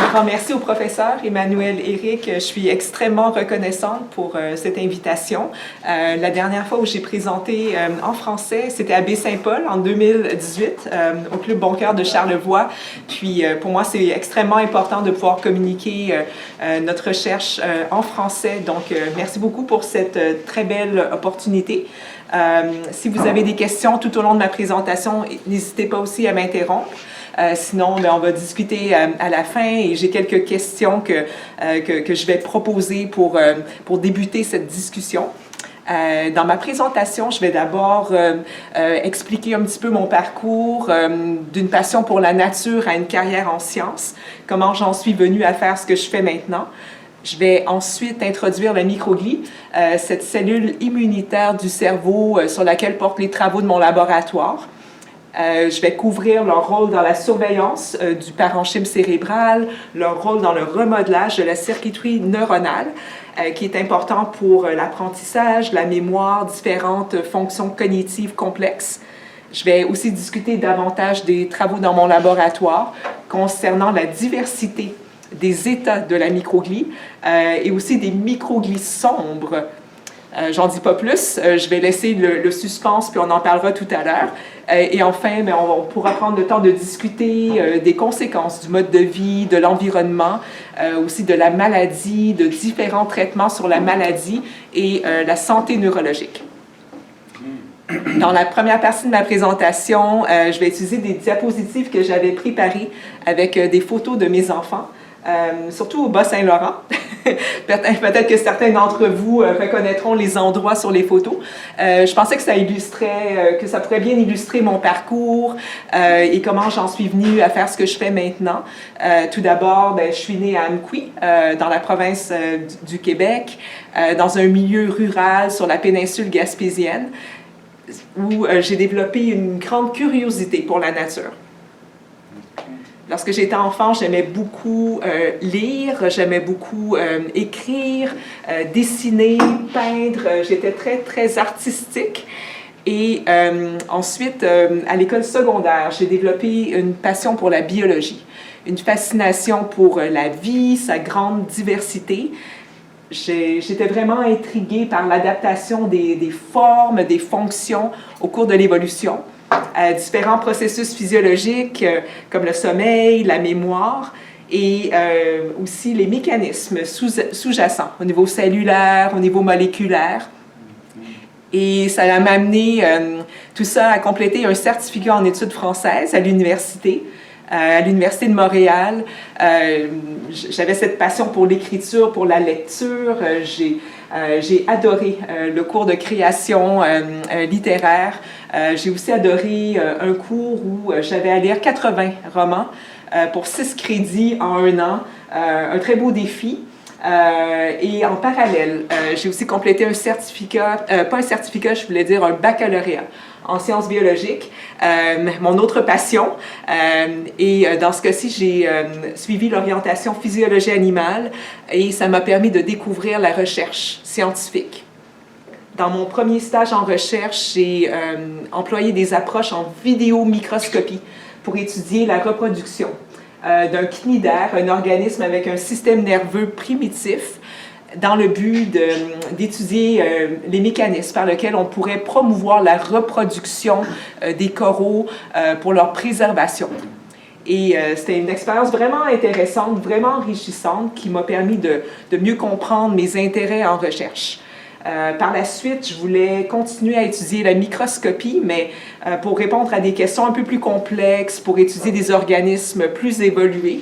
grand merci au professeur Emmanuel Éric. Je suis extrêmement reconnaissante pour cette invitation. La dernière fois où j'ai présenté en français, c'était à Baie-Saint-Paul en 2018, au Club Bon Cœur de Charlevoix. Puis pour moi, c'est extrêmement important de pouvoir communiquer notre recherche en français. Donc, merci beaucoup pour cette très belle opportunité. Si vous avez des questions tout au long de ma présentation, n'hésitez pas aussi à m'interrompre. Sinon, on va discuter à la fin et j'ai quelques questions que je vais proposer pour débuter cette discussion. Dans ma présentation, je vais d'abord expliquer un petit peu mon parcours d'une passion pour la nature à une carrière en sciences, comment j'en suis venue à faire ce que je fais maintenant. Je vais ensuite introduire la microglie, cette cellule immunitaire du cerveau sur laquelle portent les travaux de mon laboratoire. Je vais couvrir leur rôle dans la surveillance du parenchyme cérébral, leur rôle dans le remodelage de la circuiterie neuronale, qui est important pour l'apprentissage, la mémoire, différentes fonctions cognitives complexes. Je vais aussi discuter davantage des travaux dans mon laboratoire concernant la diversité des états de la microglie et aussi des microglies sombres. J'en dis pas plus, je vais laisser le suspense, puis on en parlera tout à l'heure. Et enfin, on pourra prendre le temps de discuter des conséquences du mode de vie, de l'environnement, aussi de la maladie, de différents traitements sur la maladie et la santé neurologique. Dans la première partie de ma présentation, je vais utiliser des diapositives que j'avais préparées avec des photos de mes enfants. Surtout au Bas-Saint-Laurent. Peut-être que certains d'entre vous reconnaîtront les endroits sur les photos. Je pensais que ça pourrait bien illustrer mon parcours et comment j'en suis venue à faire ce que je fais maintenant. Tout d'abord, je suis née à Amqui, dans la province du Québec, dans un milieu rural sur la péninsule gaspésienne, où j'ai développé une grande curiosité pour la nature. Lorsque j'étais enfant, j'aimais beaucoup lire, j'aimais beaucoup écrire, dessiner, peindre. J'étais très, très artistique. Et ensuite, à l'école secondaire, j'ai développé une passion pour la biologie, une fascination pour la vie, sa grande diversité. J'étais vraiment intriguée par l'adaptation des formes, des fonctions au cours de l'évolution. Différents processus physiologiques comme le sommeil, la mémoire et aussi les mécanismes sous-jacents au niveau cellulaire, au niveau moléculaire. Et ça m'a amené tout ça à compléter un certificat en études françaises à l'université de Montréal. J'avais cette passion pour l'écriture, pour la lecture. J'ai adoré le cours de création littéraire. J'ai aussi adoré un cours où j'avais à lire 80 romans pour 6 crédits en 1 an. Un très beau défi. Et en parallèle, j'ai aussi complété un certificat, pas un certificat, je voulais dire un baccalauréat en sciences biologiques, mon autre passion. Et dans ce cas-ci, j'ai suivi l'orientation physiologie animale et ça m'a permis de découvrir la recherche scientifique. Dans mon premier stage en recherche, j'ai employé des approches en vidéomicroscopie pour étudier la reproduction d'un cnidaire, un organisme avec un système nerveux primitif, dans le but d'étudier les mécanismes par lesquels on pourrait promouvoir la reproduction des coraux pour leur préservation. Et c'était une expérience vraiment intéressante, vraiment enrichissante, qui m'a permis de mieux comprendre mes intérêts en recherche. Par la suite, je voulais continuer à étudier la microscopie, mais pour répondre à des questions un peu plus complexes, pour étudier des organismes plus évolués.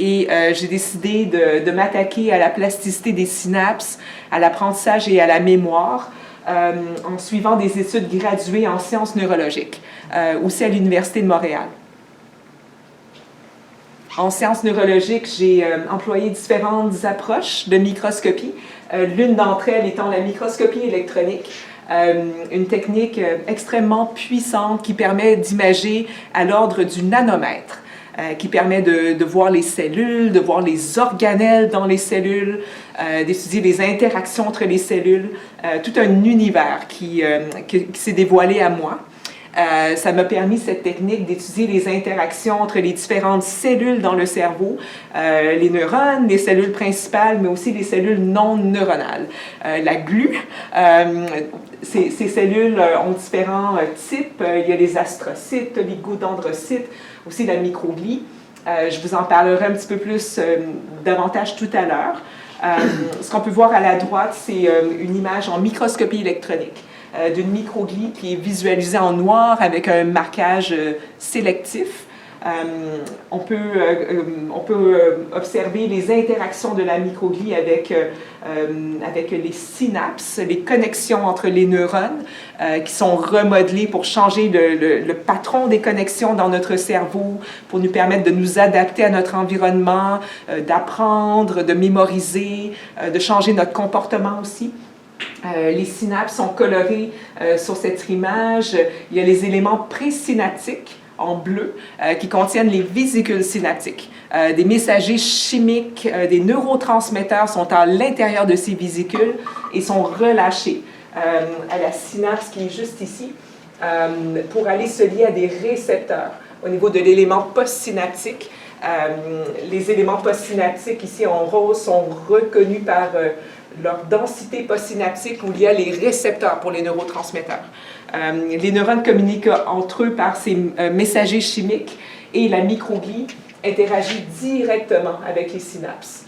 Et j'ai décidé de m'attaquer à la plasticité des synapses, à l'apprentissage et à la mémoire, en suivant des études graduées en sciences neurologiques, aussi à l'Université de Montréal. En sciences neurologiques, j'ai employé différentes approches de microscopie, l'une d'entre elles étant la microscopie électronique, une technique extrêmement puissante qui permet d'imager à l'ordre du nanomètre, qui permet de voir les cellules, de voir les organelles dans les cellules, d'étudier les interactions entre les cellules, tout un univers qui s'est dévoilé à moi. Ça m'a permis, cette technique, d'étudier les interactions entre les différentes cellules dans le cerveau, les neurones, les cellules principales, mais aussi les cellules non neuronales. La glu, ces cellules ont différents types. Il y a les astrocytes, l'oligodendrocyte, aussi la microglie. Je vous en parlerai un petit peu plus davantage tout à l'heure. Ce qu'on peut voir à la droite, c'est une image en microscopie électronique d'une microglie qui est visualisée en noir avec un marquage sélectif. On peut observer les interactions de la microglie avec les synapses, les connexions entre les neurones qui sont remodelées pour changer le patron des connexions dans notre cerveau, pour nous permettre de nous adapter à notre environnement, d'apprendre, de mémoriser, de changer notre comportement aussi. Les synapses sont colorées sur cette image. Il y a les éléments présynaptiques en bleu qui contiennent les vésicules synaptiques. Des messagers chimiques, des neurotransmetteurs sont à l'intérieur de ces vésicules et sont relâchés à la synapse qui est juste ici pour aller se lier à des récepteurs au niveau de l'élément postsynaptique. Les éléments postsynaptiques ici en rose sont reconnus par leur densité postsynaptique où il y a les récepteurs pour les neurotransmetteurs. Les neurones communiquent entre eux par ces messagers chimiques et la microglie interagit directement avec les synapses.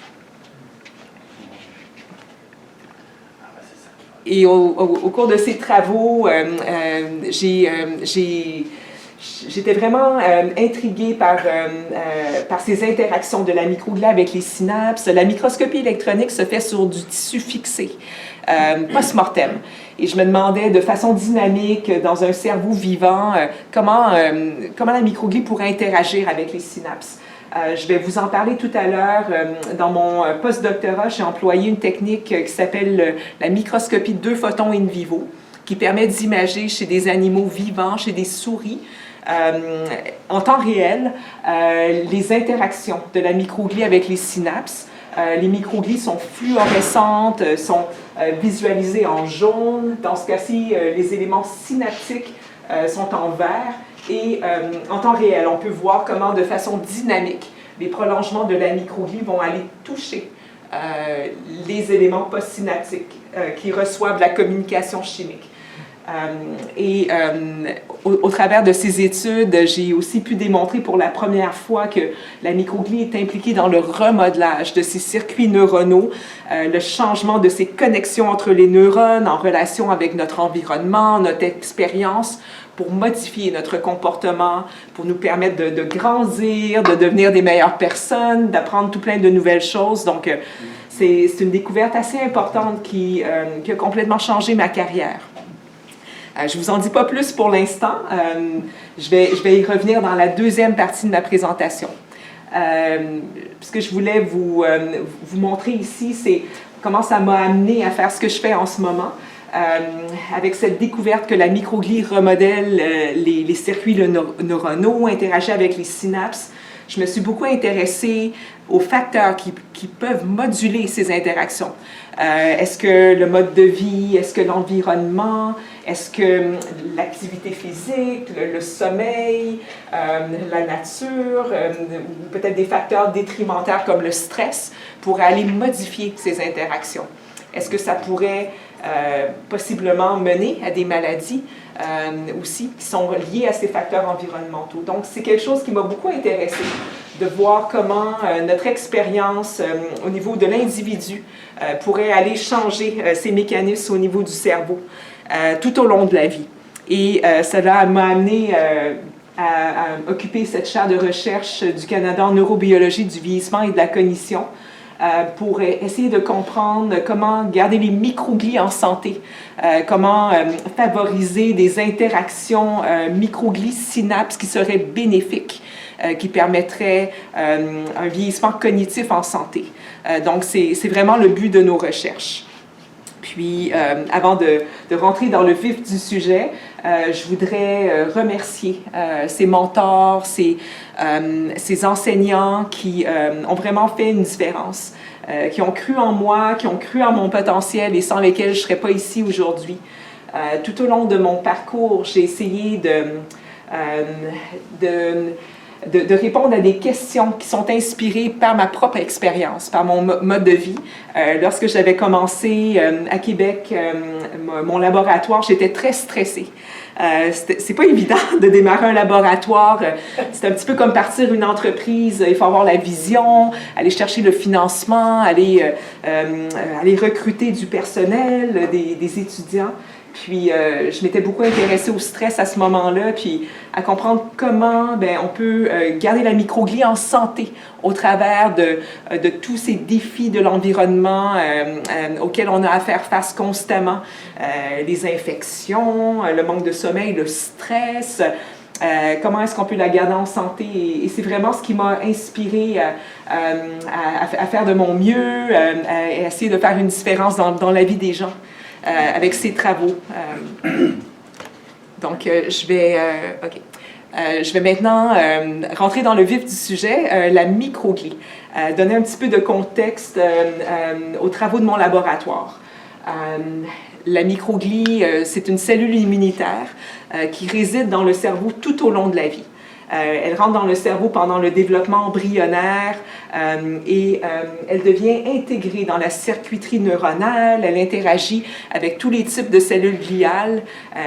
Et au cours de ces travaux, j'étais vraiment intriguée par ces interactions de la microglie avec les synapses. La microscopie électronique se fait sur du tissu fixé, post-mortem. Et je me demandais de façon dynamique, dans un cerveau vivant, comment la microglie pourrait interagir avec les synapses. Je vais vous en parler tout à l'heure. Dans mon post-doctorat, j'ai employé une technique qui s'appelle la microscopie 2 photons in vivo, qui permet d'imager chez des animaux vivants, chez des souris, en temps réel, les interactions de la microglie avec les synapses. Les microglies sont fluorescentes, sont visualisées en jaune. Dans ce cas-ci, les éléments synaptiques sont en vert. Et en temps réel, on peut voir comment, de façon dynamique, les prolongements de la microglie vont aller toucher les éléments postsynaptiques qui reçoivent la communication chimique. Au travers de ces études, j'ai aussi pu démontrer pour la première fois que la microglie est impliquée dans le remodelage de ces circuits neuronaux, le changement de ces connexions entre les neurones en relation avec notre environnement, notre expérience, pour modifier notre comportement, pour nous permettre de grandir, de devenir des meilleures personnes, d'apprendre tout plein de nouvelles choses. Donc, c'est une découverte assez importante qui a complètement changé ma carrière. Je ne vous en dis pas plus pour l'instant. Je vais y revenir dans la deuxième partie de ma présentation. Ce que je voulais vous montrer ici, c'est comment ça m'a amené à faire ce que je fais en ce moment. Avec cette découverte que la microglie remodèle les circuits neuronaux, interagit avec les synapses, je me suis beaucoup intéressée aux facteurs qui peuvent moduler ces interactions. Est-ce que le mode de vie, est-ce que l'environnement, est-ce que l'activité physique, le sommeil, la nature, ou peut-être des facteurs détrimentaires comme le stress pourraient aller modifier ces interactions? Est-ce que ça pourrait possiblement mener à des maladies aussi qui sont liées à ces facteurs environnementaux? Donc, c'est quelque chose qui m'a beaucoup intéressée, de voir comment notre expérience au niveau de l'individu pourrait aller changer ces mécanismes au niveau du cerveau tout au long de la vie. Et cela m'a amené à occuper cette chaire de recherche du Canada en neurobiologie du vieillissement et de la cognition, pour essayer de comprendre comment garder les microglies en santé, comment favoriser des interactions microglies-synapses qui seraient bénéfiques, qui permettraient un vieillissement cognitif en santé. Donc, c'est vraiment le but de nos recherches. Puis, avant de rentrer dans le vif du sujet, je voudrais remercier ces mentors, ces enseignants qui ont vraiment fait une différence, qui ont cru en moi, qui ont cru en mon potentiel et sans lesquels je ne serais pas ici aujourd'hui. Tout au long de mon parcours, j'ai essayé de répondre à des questions qui sont inspirées par ma propre expérience, par mon mode de vie. Lorsque j'avais commencé à Québec mon laboratoire, j'étais très stressée. C'est pas évident de démarrer un laboratoire. C'est un petit peu comme partir une entreprise. Il faut avoir la vision, aller chercher le financement, aller recruter du personnel, des étudiants. Puis, je m'étais beaucoup intéressée au stress à ce moment-là, puis à comprendre comment on peut garder la microglie en santé au travers de tous ces défis de l'environnement auxquels on a à faire face constamment. Les infections, le manque de sommeil, le stress. Comment est-ce qu'on peut la garder en santé? Et c'est vraiment ce qui m'a inspirée à faire de mon mieux, à essayer de faire une différence dans la vie des gens. Avec ces travaux. Donc, je vais maintenant rentrer dans le vif du sujet, la microglie. Donner un petit peu de contexte aux travaux de mon laboratoire. La microglie, c'est une cellule immunitaire qui réside dans le cerveau tout au long de la vie. Elle rentre dans le cerveau pendant le développement embryonnaire et elle devient intégrée dans la circuiterie neuronale. Elle interagit avec tous les types de cellules gliales,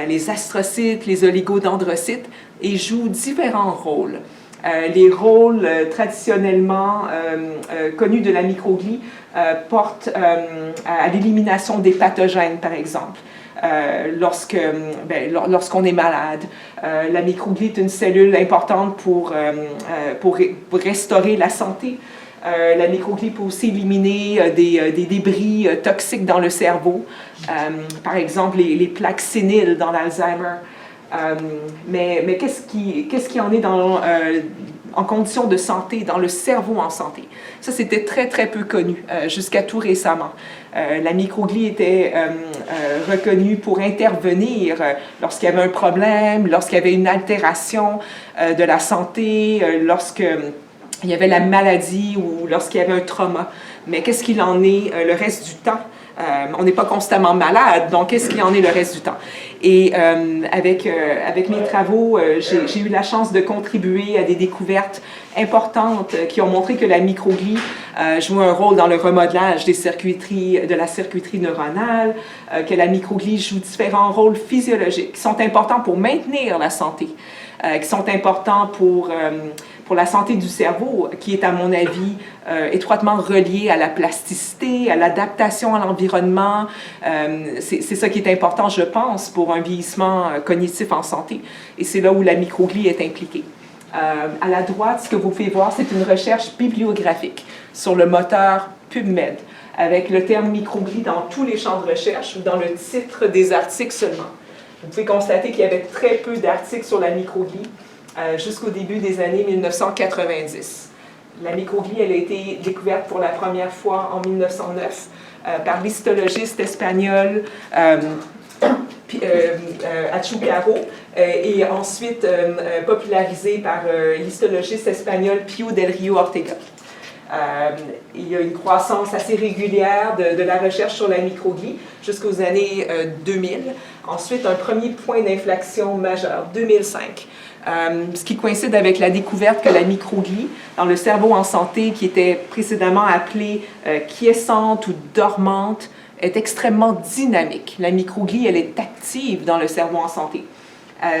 les astrocytes, les oligodendrocytes, et joue différents rôles. Les rôles traditionnellement connus de la microglie portent à l'élimination des pathogènes, par exemple. Lorsqu'on est malade. La microglie est une cellule importante pour restaurer la santé. La microglie peut aussi éliminer des débris toxiques dans le cerveau, par exemple les plaques séniles dans l'Alzheimer. Mais qu'est-ce qui en est en conditions de santé, dans le cerveau en santé? Ça, c'était très, très peu connu jusqu'à tout récemment. La microglie était reconnue pour intervenir lorsqu'il y avait un problème, lorsqu'il y avait une altération de la santé, lorsqu'il y avait la maladie ou lorsqu'il y avait un trauma. Mais qu'est-ce qu'il en est le reste du temps? On n'est pas constamment malade, donc qu'est-ce qu'il en est le reste du temps? Et avec mes travaux, j'ai eu la chance de contribuer à des découvertes importantes qui ont montré que la microglie joue un rôle dans le remodelage de la circuiterie neuronale, que la microglie joue différents rôles physiologiques qui sont importants pour maintenir la santé, qui sont importants pour la santé du cerveau, qui est, à mon avis, étroitement reliée à la plasticité, à l'adaptation à l'environnement. C'est ça qui est important, je pense, pour un vieillissement cognitif en santé. Et c'est là où la microglie est impliquée. À la droite, ce que vous pouvez voir, c'est une recherche bibliographique sur le moteur PubMed, avec le terme microglie dans tous les champs de recherche ou dans le titre des articles seulement. Vous pouvez constater qu'il y avait très peu d'articles sur la microglie jusqu'au début des années 1990. La microglie, elle a été découverte pour la première fois en 1909 par l'histologiste espagnol Achucarro et ensuite popularisée par l'histologiste espagnol Pío del Río Ortega. Il y a une croissance assez régulière de la recherche sur la microglie jusqu'aux années 2000. Ensuite, un premier point d'inflexion majeur, 2005. Ce qui coïncide avec la découverte que la microglie, dans le cerveau en santé, qui était précédemment appelée quiescente ou dormante, est extrêmement dynamique. La microglie, elle est active dans le cerveau en santé.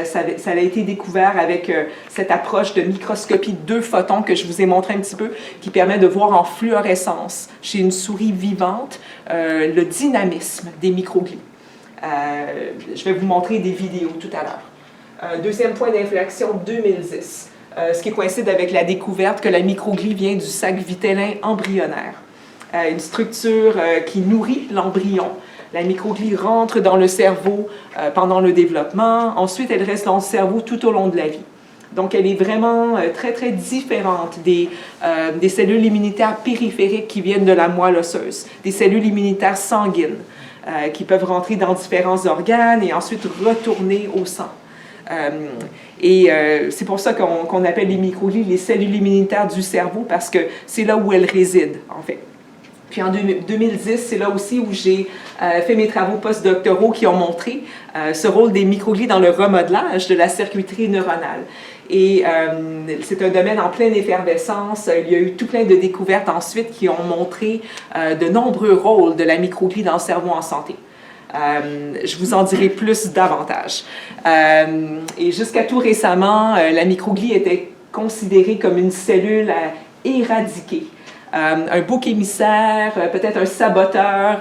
Ça a été découvert avec cette approche de microscopie de 2 photons que je vous ai montré un petit peu, qui permet de voir en fluorescence, chez une souris vivante, le dynamisme des microglies. Je vais vous montrer des vidéos tout à l'heure. Deuxième point d'inflexion, 2010, ce qui coïncide avec la découverte que la microglie vient du sac vitellin embryonnaire, une structure qui nourrit l'embryon. La microglie rentre dans le cerveau pendant le développement. Ensuite, elle reste dans le cerveau tout au long de la vie. Donc, elle est vraiment très, très différente des cellules immunitaires périphériques qui viennent de la moelle osseuse, des cellules immunitaires sanguines qui peuvent rentrer dans différents organes et ensuite retourner au sang. C'est pour ça qu'on appelle les microglies les cellules immunitaires du cerveau, parce que c'est là où elles résident, en fait. Puis en 2010, c'est là aussi où j'ai fait mes travaux postdoctoraux qui ont montré ce rôle des microglies dans le remodelage de la circuiterie neuronale. Et c'est un domaine en pleine effervescence. Il y a eu tout plein de découvertes ensuite qui ont montré de nombreux rôles de la microglie dans le cerveau en santé. Je vous en dirai plus davantage. Et jusqu'à tout récemment, la microglie était considérée comme une cellule à éradiquer. Un bouc émissaire, peut-être un saboteur,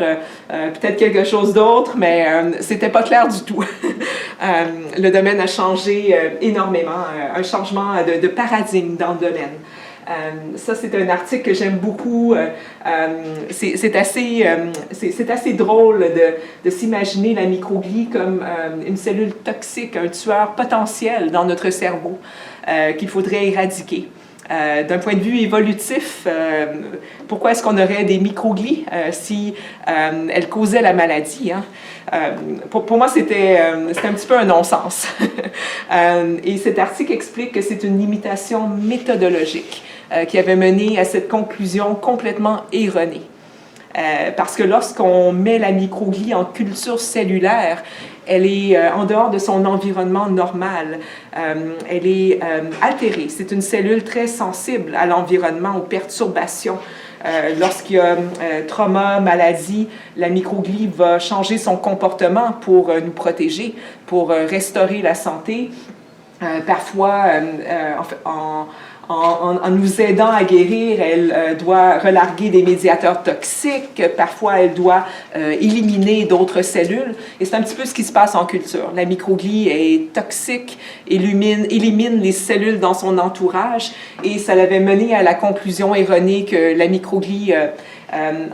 peut-être quelque chose d'autre, mais c'était pas clair du tout. Le domaine a changé énormément, un changement de paradigme dans le domaine. Ça, c'est un article que j'aime beaucoup. C'est assez drôle de s'imaginer la microglie comme une cellule toxique, un tueur potentiel dans notre cerveau qu'il faudrait éradiquer. D'un point de vue évolutif, pourquoi est-ce qu'on aurait des microglies si elles causaient la maladie? Hein? Pour moi, c'était un petit peu un non-sens. Et cet article explique que c'est une limitation méthodologique qui avait mené à cette conclusion complètement erronée. Parce que lorsqu'on met la microglie en culture cellulaire, elle est en dehors de son environnement normal. Elle est altérée. C'est une cellule très sensible à l'environnement, aux perturbations. Lorsqu'il y a trauma, maladie, la microglie va changer son comportement pour nous protéger, pour restaurer la santé. Parfois, en nous aidant à guérir, elle doit relarguer des médiateurs toxiques, parfois elle doit éliminer d'autres cellules. Et c'est un petit peu ce qui se passe en culture. La microglie est toxique, élimine les cellules dans son entourage, et ça l'avait mené à la conclusion erronée que la microglie,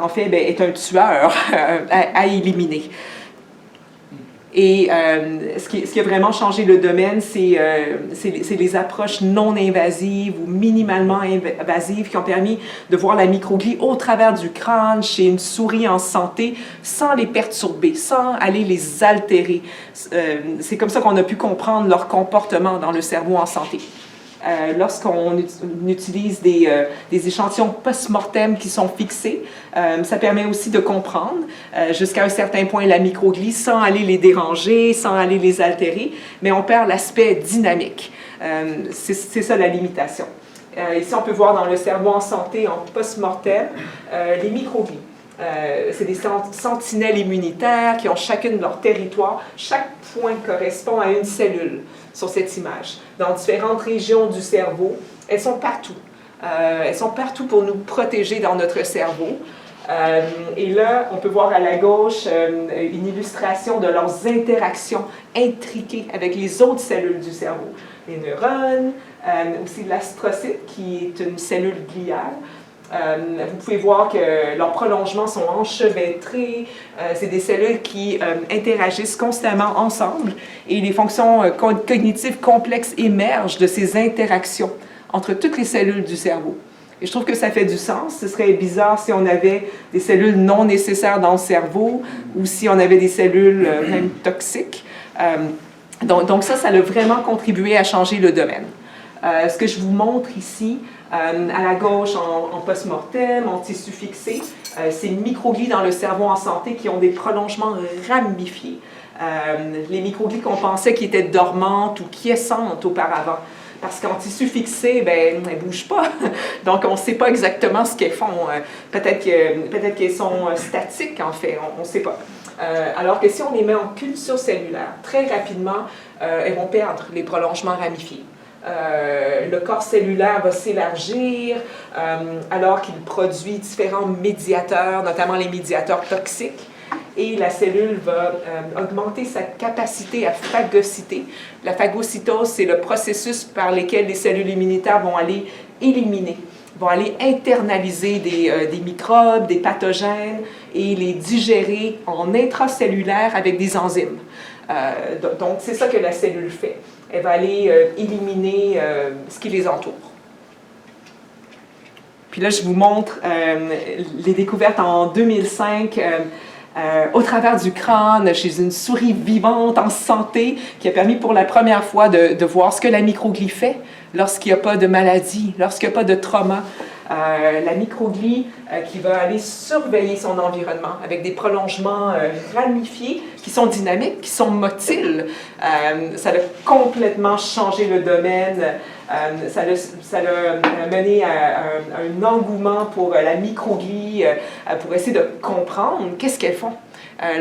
en fait, est un tueur à éliminer. Et ce qui a vraiment changé le domaine, c'est les approches non invasives ou minimalement invasives qui ont permis de voir la microglie au travers du crâne chez une souris en santé sans les perturber, sans aller les altérer. C'est comme ça qu'on a pu comprendre leur comportement dans le cerveau en santé. Lorsqu'on utilise des échantillons post-mortem qui sont fixés, ça permet aussi de comprendre jusqu'à un certain point la microglie sans aller les déranger, sans aller les altérer, mais on perd l'aspect dynamique. C'est ça la limitation. Ici, on peut voir dans le cerveau en santé, en post-mortem, les microglies. C'est des sentinelles immunitaires qui ont chacune leur territoire. Chaque point correspond à une cellule sur cette image. Dans différentes régions du cerveau, elles sont partout. Elles sont partout pour nous protéger dans notre cerveau. Et là, on peut voir à la gauche une illustration de leurs interactions intriquées avec les autres cellules du cerveau. Les neurones, aussi l'astrocyte, qui est une cellule gliale. Vous pouvez voir que leurs prolongements sont enchevêtrés. C'est des cellules qui interagissent constamment ensemble et les fonctions cognitives complexes émergent de ces interactions entre toutes les cellules du cerveau. Et je trouve que ça fait du sens. Ce serait bizarre si on avait des cellules non nécessaires dans le cerveau ou si on avait des cellules même toxiques. Donc ça a vraiment contribué à changer le domaine. Ce que je vous montre ici, à la gauche en post-mortem, en tissu fixé, c'est microglies dans le cerveau en santé qui ont des prolongements ramifiés. Les microglies qu'on pensait qui étaient dormantes ou quiescentes auparavant. Parce qu'en tissu fixé, elles ne bougent pas. Donc, on ne sait pas exactement ce qu'elles font. Peut-être qu'elles sont statiques, en fait. On ne sait pas. Alors que si on les met en culture cellulaire, très rapidement, elles vont perdre les prolongements ramifiés. Le corps cellulaire va s'élargir alors qu'il produit différents médiateurs, notamment les médiateurs toxiques. Et la cellule va augmenter sa capacité à phagocyter. La phagocytose, c'est le processus par lequel les cellules immunitaires vont aller éliminer, vont aller internaliser des microbes, des pathogènes et les digérer en intracellulaire avec des enzymes. Donc, c'est ça que la cellule fait. Elle va aller éliminer ce qui les entoure. Puis là, je vous montre les découvertes en 2005 au travers du crâne, chez une souris vivante en santé, qui a permis pour la première fois de voir ce que la microglie fait lorsqu'il n'y a pas de maladie, lorsqu'il n'y a pas de trauma. La microglie qui va aller surveiller son environnement avec des prolongements ramifiés qui sont dynamiques, qui sont motiles. Ça a complètement changé le domaine. Ça a mené à un engouement pour la microglie, pour essayer de comprendre qu'est-ce qu'elles font.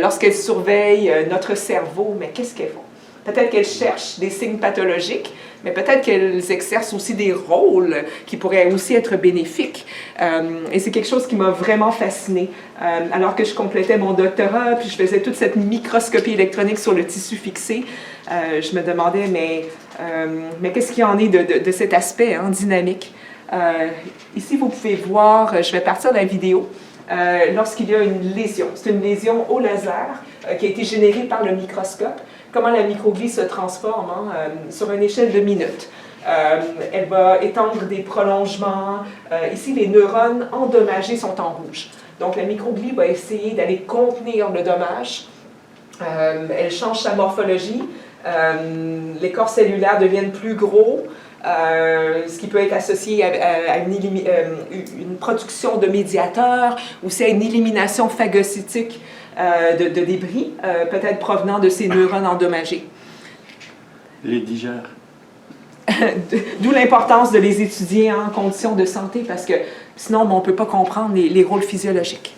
Lorsqu'elles surveillent notre cerveau, mais qu'est-ce qu'elles font? Peut-être qu'elles cherchent des signes pathologiques, mais peut-être qu'elles exercent aussi des rôles qui pourraient aussi être bénéfiques. Et c'est quelque chose qui m'a vraiment fascinée. Alors que je complétais mon doctorat, puis je faisais toute cette microscopie électronique sur le tissu fixé, je me demandais, mais qu'est-ce qu'il y en est de cet aspect dynamique? Ici, vous pouvez voir, je vais partir de la vidéo, lorsqu'il y a une lésion. C'est une lésion au laser qui a été générée par le microscope. Comment la microglie se transforme sur une échelle de minutes. Elle va étendre des prolongements. Ici, les neurones endommagés sont en rouge. Donc, la microglie va essayer d'aller contenir le dommage. Elle change sa morphologie. Les corps cellulaires deviennent plus gros, ce qui peut être associé à une production de médiateurs, aussi à une élimination phagocytique de débris, peut-être provenant de ces neurones endommagés. Les digère. D'où l'importance de les étudier en conditions de santé, parce que sinon, on ne peut pas comprendre les rôles physiologiques.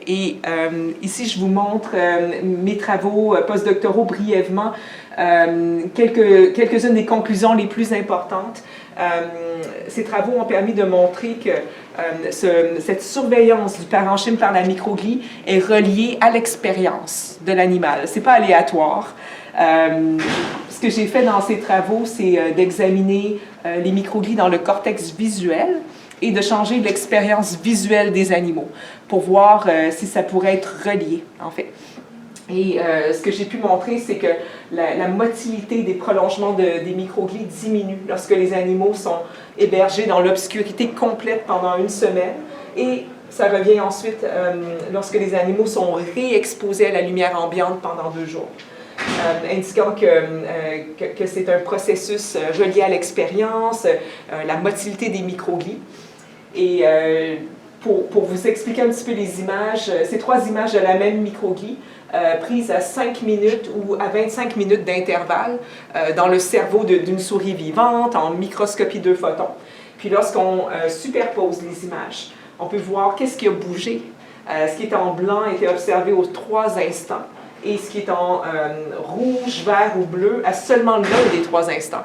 Ici, je vous montre mes travaux postdoctoraux brièvement, quelques-unes des conclusions les plus importantes. Ces travaux ont permis de montrer que cette surveillance du parenchyme par la microglie est reliée à l'expérience de l'animal. Ce n'est pas aléatoire. Ce que j'ai fait dans ces travaux, c'est d'examiner les microglies dans le cortex visuel et de changer l'expérience visuelle des animaux pour voir si ça pourrait être relié, en fait. Et ce que j'ai pu montrer, c'est que la motilité des prolongements des microglies diminue lorsque les animaux sont hébergés dans l'obscurité complète pendant une semaine. Et ça revient ensuite lorsque les animaux sont réexposés à la lumière ambiante pendant 2 jours. Indiquant que c'est un processus relié à l'expérience, la motilité des microglies. Et pour vous expliquer un petit peu les images, ces 3 images de la même microglie, prises à 5 minutes ou à 25 minutes d'intervalle dans le cerveau d'une souris vivante, en microscopie 2 photons. Puis lorsqu'on superpose les images, on peut voir qu'est-ce qui a bougé. Ce qui est en blanc était observé aux 3 instants. Et ce qui est en rouge, vert ou bleu à seulement l'un des 3 instants.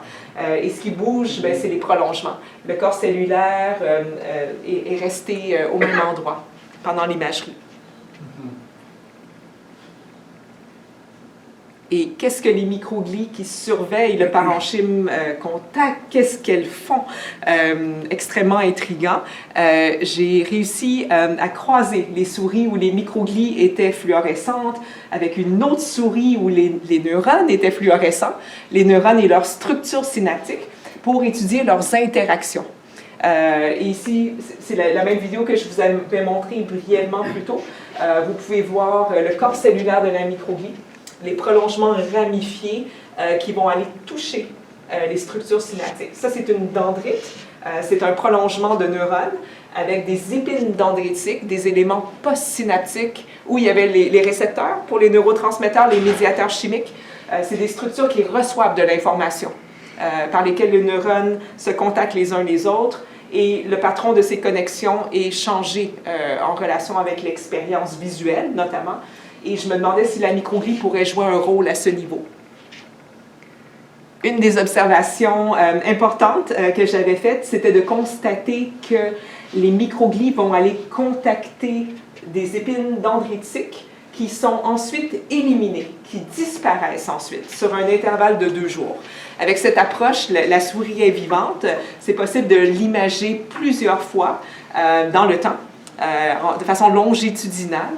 Et ce qui bouge, c'est les prolongements. Le corps cellulaire est resté au même endroit pendant l'imagerie. Et qu'est-ce que les microglies qui surveillent le parenchyme contact, qu'est-ce qu'elles font? Extrêmement intriguant. J'ai réussi à croiser les souris où les microglies étaient fluorescentes avec une autre souris où les neurones étaient fluorescents, les neurones et leur structure synaptique, pour étudier leurs interactions. Et ici, c'est la même vidéo que je vous avais montrée brièvement plus tôt. Vous pouvez voir le corps cellulaire de la microglie, les prolongements ramifiés qui vont aller toucher les structures synaptiques. Ça, c'est une dendrite. C'est un prolongement de neurones avec des épines dendritiques, des éléments postsynaptiques où il y avait les récepteurs pour les neurotransmetteurs, les médiateurs chimiques. C'est des structures qui reçoivent de l'information, par lesquelles les neurones se contactent les uns les autres et le patron de ces connexions est changé en relation avec l'expérience visuelle, notamment. Et je me demandais si la microglie pourrait jouer un rôle à ce niveau. Une des observations importantes que j'avais faites, c'était de constater que les microglies vont aller contacter des épines dendritiques qui sont ensuite éliminées, qui disparaissent ensuite sur un intervalle de 2 jours. Avec cette approche, la souris est vivante. C'est possible de l'imager plusieurs fois dans le temps, de façon longitudinale.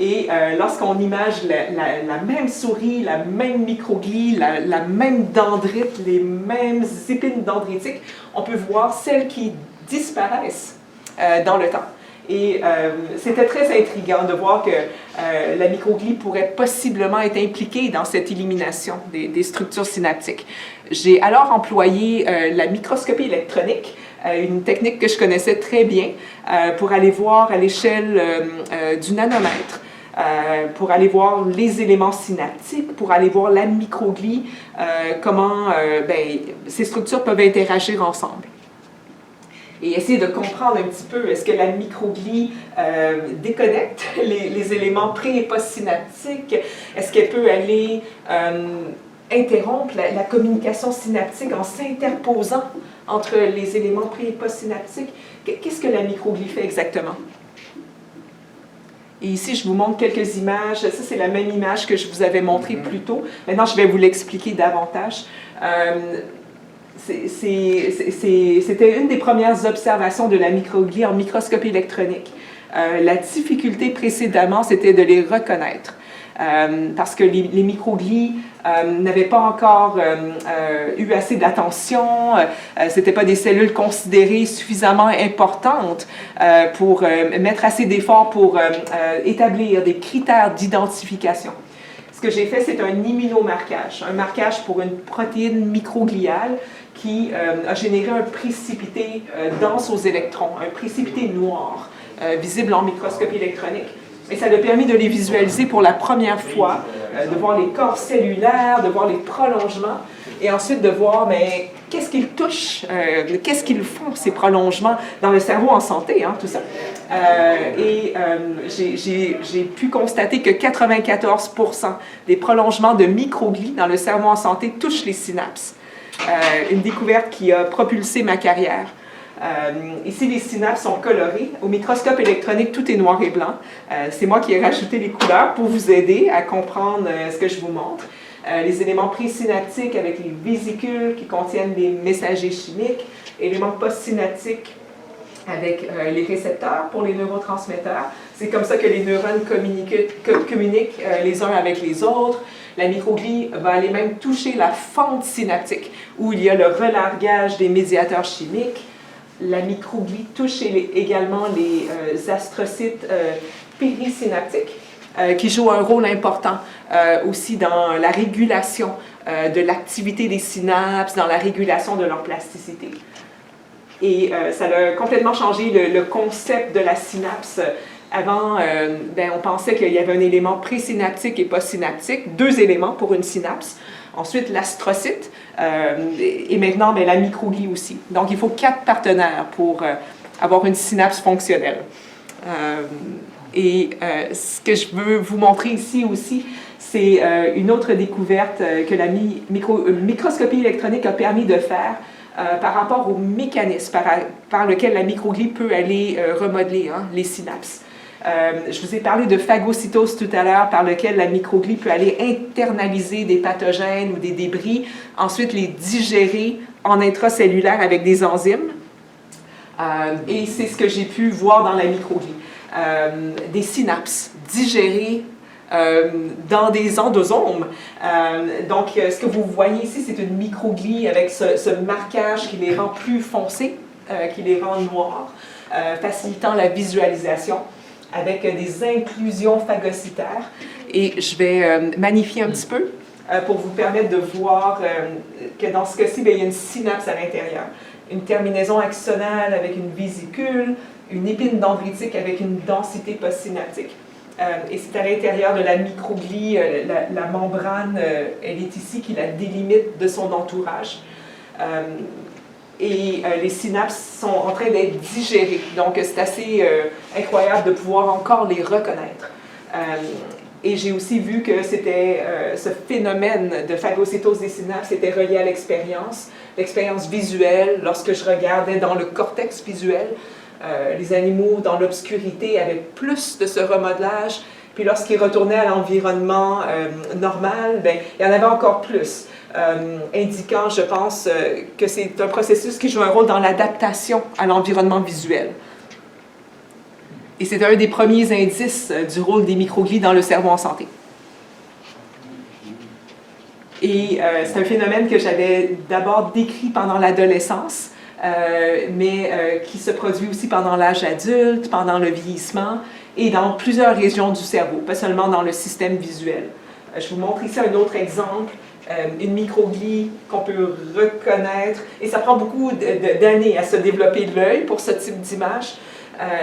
Et lorsqu'on image la même souris, la même microglie, la même dendrite, les mêmes épines dendritiques, on peut voir celles qui disparaissent dans le temps. Et c'était très intriguant de voir que la microglie pourrait possiblement être impliquée dans cette élimination des structures synaptiques. J'ai alors employé la microscopie électronique une technique que je connaissais très bien pour aller voir à l'échelle du nanomètre, pour aller voir les éléments synaptiques, pour aller voir la microglie, comment ces structures peuvent interagir ensemble. Et essayer de comprendre un petit peu, est-ce que la microglie déconnecte les éléments pré- et post-synaptiques? Est-ce qu'elle peut aller interrompre la communication synaptique en s'interposant entre les éléments pré- et post-synaptiques? Qu'est-ce que la microglie fait exactement? Et ici, je vous montre quelques images. Ça, c'est la même image que je vous avais montrée plus tôt. Maintenant, je vais vous l'expliquer davantage. C'était une des premières observations de la microglie en microscopie électronique. La difficulté précédemment, c'était de les reconnaître. Parce que les microglies n'avaient pas encore eu assez d'attention, ce n'étaient pas des cellules considérées suffisamment importantes pour mettre assez d'efforts pour établir des critères d'identification. Ce que j'ai fait, c'est un immunomarquage, un marquage pour une protéine microgliale qui a généré un précipité dense aux électrons, un précipité noir, visible en microscopie électronique. Et ça a permis de les visualiser pour la première fois, de voir les corps cellulaires, de voir les prolongements, et ensuite de voir qu'est-ce qu'ils touchent, qu'est-ce qu'ils font, ces prolongements, dans le cerveau en santé, tout ça. J'ai pu constater que 94% des prolongements de microglies dans le cerveau en santé touchent les synapses. Une découverte qui a propulsé ma carrière. Ici, les synapses sont colorées. Au microscope électronique, tout est noir et blanc. C'est moi qui ai rajouté les couleurs pour vous aider à comprendre ce que je vous montre. Les éléments présynaptiques avec les vésicules qui contiennent des messagers chimiques, éléments postsynaptiques avec les récepteurs pour les neurotransmetteurs. C'est comme ça que les neurones communiquent les uns avec les autres. La microglie va aller même toucher la fente synaptique, où il y a le relargage des médiateurs chimiques. La microglie touche également les astrocytes périsynaptiques, qui jouent un rôle important aussi dans la régulation de l'activité des synapses, dans la régulation de leur plasticité. Et ça a complètement changé le concept de la synapse. Avant, on pensait qu'il y avait un élément présynaptique et postsynaptique, 2 éléments pour une synapse. Ensuite, l'astrocyte, et maintenant, la microglie aussi. Donc, il faut 4 partenaires pour avoir une synapse fonctionnelle. Ce que je veux vous montrer ici aussi, c'est une autre découverte que la microscopie électronique a permis de faire par rapport au mécanisme par lequel la microglie peut aller remodeler les synapses. Je vous ai parlé de phagocytose tout à l'heure, par lequel la microglie peut aller internaliser des pathogènes ou des débris, ensuite les digérer en intracellulaire avec des enzymes. Et c'est ce que j'ai pu voir dans la microglie. Des synapses digérées dans des endosomes. Donc, ce que vous voyez ici, c'est une microglie avec ce marquage qui les rend plus foncés, qui les rend noirs, facilitant la visualisation, avec des inclusions phagocytaires. Et je vais magnifier un petit peu pour vous permettre de voir que dans ce cas-ci, il y a une synapse à l'intérieur. Une terminaison axonale avec une vésicule, une épine dendritique avec une densité postsynaptique. Et c'est à l'intérieur de la microglie, la membrane, elle est ici qui la délimite de son entourage. Les synapses sont en train d'être digérées. Donc, c'est assez incroyable de pouvoir encore les reconnaître. Et j'ai aussi vu que c'était ce phénomène de phagocytose des synapses était relié à l'expérience visuelle. Lorsque je regardais dans le cortex visuel, les animaux dans l'obscurité avaient plus de ce remodelage. Puis lorsqu'ils retournaient à l'environnement normal, il y en avait encore plus. Indiquant, je pense, que c'est un processus qui joue un rôle dans l'adaptation à l'environnement visuel. Et c'est un des premiers indices du rôle des microglies dans le cerveau en santé. Et c'est un phénomène que j'avais d'abord décrit pendant l'adolescence, mais qui se produit aussi pendant l'âge adulte, pendant le vieillissement, et dans plusieurs régions du cerveau, pas seulement dans le système visuel. Je vous montre ici un autre exemple une microglie qu'on peut reconnaître, et ça prend beaucoup d'années à se développer l'œil pour ce type d'image,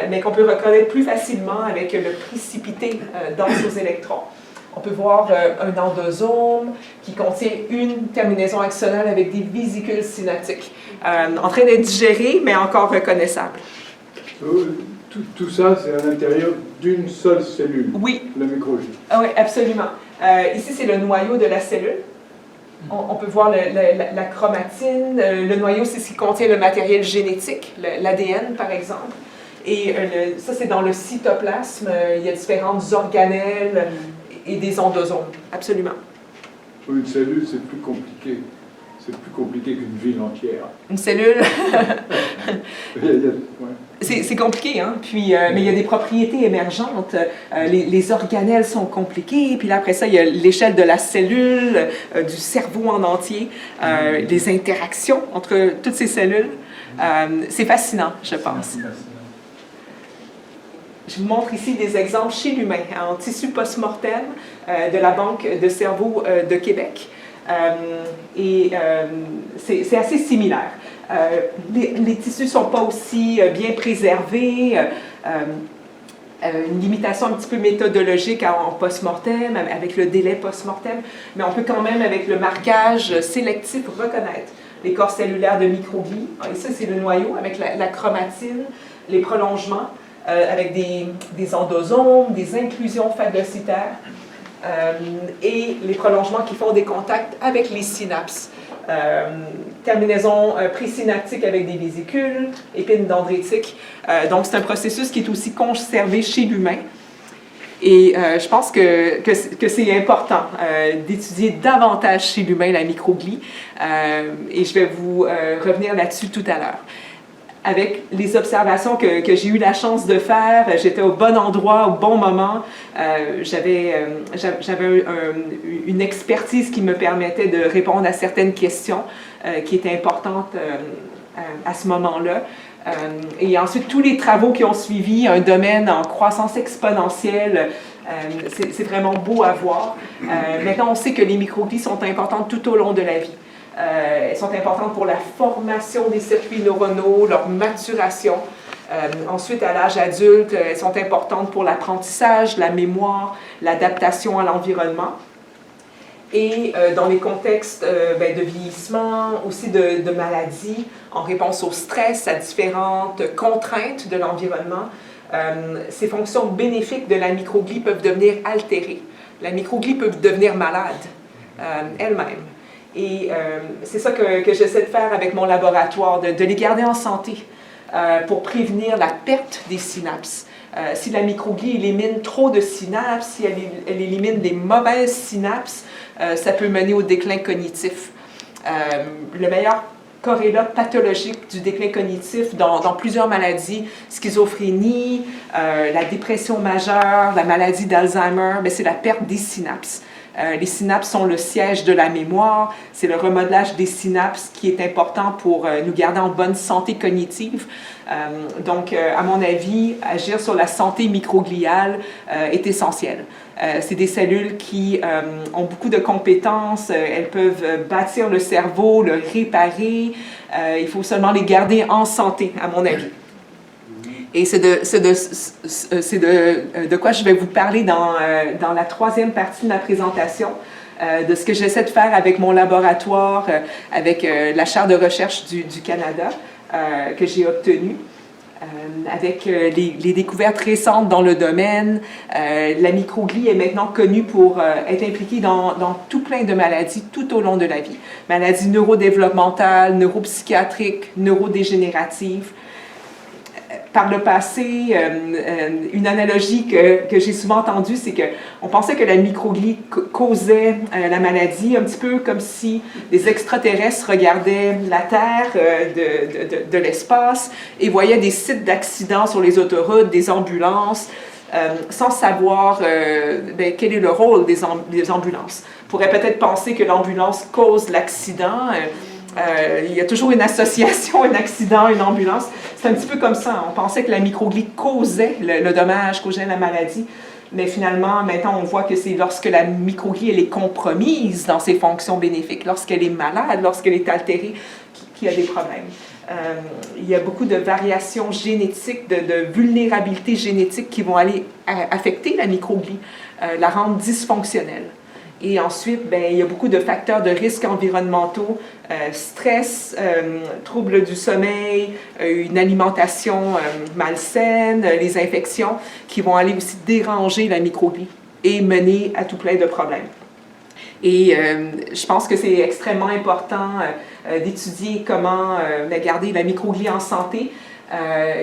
mais qu'on peut reconnaître plus facilement avec le précipité dense aux électrons. On peut voir un endosome qui contient une terminaison axonale avec des vésicules synaptiques, en train d'être digéré, mais encore reconnaissable. Tout ça, c'est à l'intérieur d'une seule cellule, Oui. la microglie. Ah oui, absolument. Ici, c'est le noyau de la cellule. On peut voir la chromatine. Le noyau, c'est ce qui contient le matériel génétique, l'ADN, par exemple. Et ça, c'est dans le cytoplasme. Il y a différentes organelles et des endosomes. Absolument. Une cellule, c'est plus compliqué. C'est plus compliqué qu'une ville entière. Une cellule, Ouais. c'est compliqué, hein? Puis, mais il y a des propriétés émergentes. Les organelles sont compliquées. Puis là, après ça, il y a l'échelle de la cellule, du cerveau en entier, les interactions entre toutes ces cellules. C'est fascinant, je pense. Je vous montre ici des exemples chez l'humain, en tissu post-mortem de la Banque de cerveau de Québec. C'est assez similaire. Les tissus ne sont pas aussi bien préservés. Une limitation un petit peu méthodologique en post-mortem, avec le délai post-mortem, mais on peut quand même, avec le marquage sélectif, reconnaître les corps cellulaires de microglie. Et ça, c'est le noyau, avec la chromatine, les prolongements, avec des endosomes, des inclusions phagocytaires, et les prolongements qui font des contacts avec les synapses. Terminaison présynaptique avec des vésicules, épines dendritiques. Donc, c'est un processus qui est aussi conservé chez l'humain. Et je pense que c'est important d'étudier davantage chez l'humain la microglie. Et je vais vous revenir là-dessus tout à l'heure. Avec les observations que j'ai eu la chance de faire, j'étais au bon endroit, au bon moment. J'avais une expertise qui me permettait de répondre à certaines questions qui étaient importantes à ce moment-là. Et ensuite, tous les travaux qui ont suivi, un domaine en croissance exponentielle, c'est vraiment beau à voir. Maintenant, on sait que les microglies sont importantes tout au long de la vie. Elles sont importantes pour la formation des circuits neuronaux, leur maturation. Ensuite, à l'âge adulte, elles sont importantes pour l'apprentissage, la mémoire, l'adaptation à l'environnement. Et dans les contextes de vieillissement, aussi de maladies, en réponse au stress, à différentes contraintes de l'environnement, ces fonctions bénéfiques de la microglie peuvent devenir altérées. La microglie peut devenir malade elle-même. Et c'est ça que j'essaie de faire avec mon laboratoire, de les garder en santé pour prévenir la perte des synapses. Si la microglie élimine trop de synapses, si elle élimine des mauvaises synapses, ça peut mener au déclin cognitif. Le meilleur corrélat pathologique du déclin cognitif dans plusieurs maladies, schizophrénie, la dépression majeure, la maladie d'Alzheimer, c'est la perte des synapses. Les synapses sont le siège de la mémoire. C'est le remodelage des synapses qui est important pour nous garder en bonne santé cognitive. Donc, à mon avis, agir sur la santé microgliale est essentiel. C'est des cellules qui ont beaucoup de compétences. Elles peuvent bâtir le cerveau, le réparer. Il faut seulement les garder en santé, à mon avis. Et c'est de quoi je vais vous parler dans la troisième partie de ma présentation, de ce que j'essaie de faire avec mon laboratoire, avec la chaire de recherche du Canada que j'ai obtenue, avec les découvertes récentes dans le domaine. La microglie est maintenant connue pour être impliquée dans tout plein de maladies tout au long de la vie. Maladies neurodéveloppementales, neuropsychiatriques, neurodégénératives. Par le passé, une analogie que j'ai souvent entendue, c'est qu'on pensait que la microglie causait la maladie, un petit peu comme si des extraterrestres regardaient la Terre de l'espace et voyaient des sites d'accidents sur les autoroutes, des ambulances, sans savoir quel est le rôle des ambulances. On pourrait peut-être penser que l'ambulance cause l'accident. Il y a toujours une association, un accident, une ambulance. C'est un petit peu comme ça. On pensait que la microglie causait le dommage, causait la maladie. mais finalement, maintenant, on voit que c'est lorsque la microglie elle est compromise dans ses fonctions bénéfiques, lorsqu'elle est malade, lorsqu'elle est altérée, qu'il y a des problèmes. Il y a beaucoup de variations génétiques, de vulnérabilités génétiques qui vont aller affecter la microglie, la rendre dysfonctionnelle. Et ensuite, il y a beaucoup de facteurs de risques environnementaux, stress, troubles du sommeil, une alimentation malsaine, les infections, qui vont aller aussi déranger la microglie et mener à tout plein de problèmes. Et je pense que c'est extrêmement important d'étudier comment garder la microglie en santé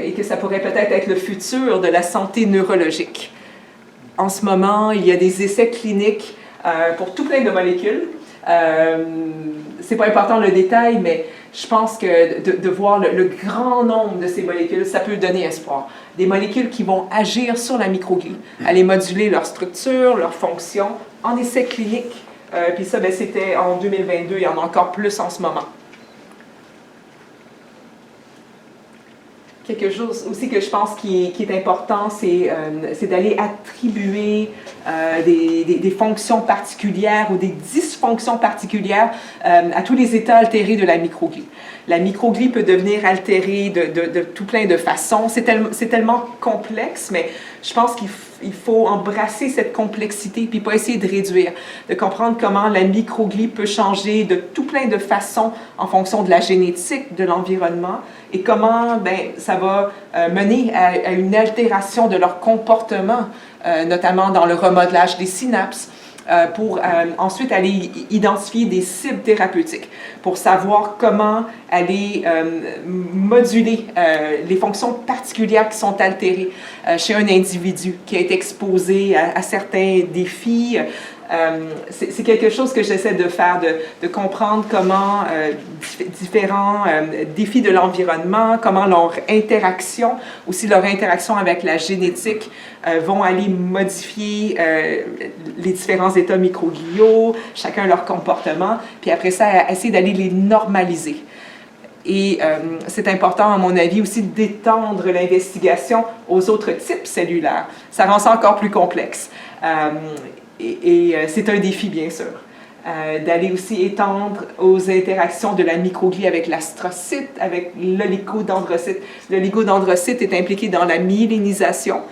et que ça pourrait peut-être être le futur de la santé neurologique. En ce moment, il y a des essais cliniques pour tout plein de molécules. C'est pas important le détail, mais je pense que de voir le grand nombre de ces molécules, ça peut donner espoir. Des molécules qui vont agir sur la microglie, aller moduler leur structure, leur fonction, en essais cliniques. Puis ça, c'était en 2022, il y en a encore plus en ce moment. Quelque chose aussi que je pense qui est important, c'est d'aller attribuer des fonctions particulières ou des dysfonctions particulières à tous les états altérés de la microglie. La microglie peut devenir altérée de tout plein de façons. C'est tellement complexe, mais je pense qu'il faut embrasser cette complexité puis pas essayer de réduire, de comprendre comment la microglie peut changer de tout plein de façons en fonction de la génétique, de l'environnement et comment ça va mener à une altération de leur comportement, notamment dans le remodelage des synapses, pour ensuite aller identifier des cibles thérapeutiques, pour savoir comment aller moduler les fonctions particulières qui sont altérées chez un individu qui est exposé à certains défis. C'est quelque chose que j'essaie de faire, de comprendre comment différents défis de l'environnement, comment leur interaction, aussi leur interaction avec la génétique, vont aller modifier les différents états microgliaux, chacun leur comportement, puis après ça, essayer d'aller les normaliser. Et c'est important, à mon avis, aussi d'étendre l'investigation aux autres types cellulaires. Ça rend ça encore plus complexe. C'est un défi, bien sûr, d'aller aussi étendre aux interactions de la microglie avec l'astrocyte, avec l'oligodendrocyte. L'oligodendrocyte est impliqué dans la myélinisation.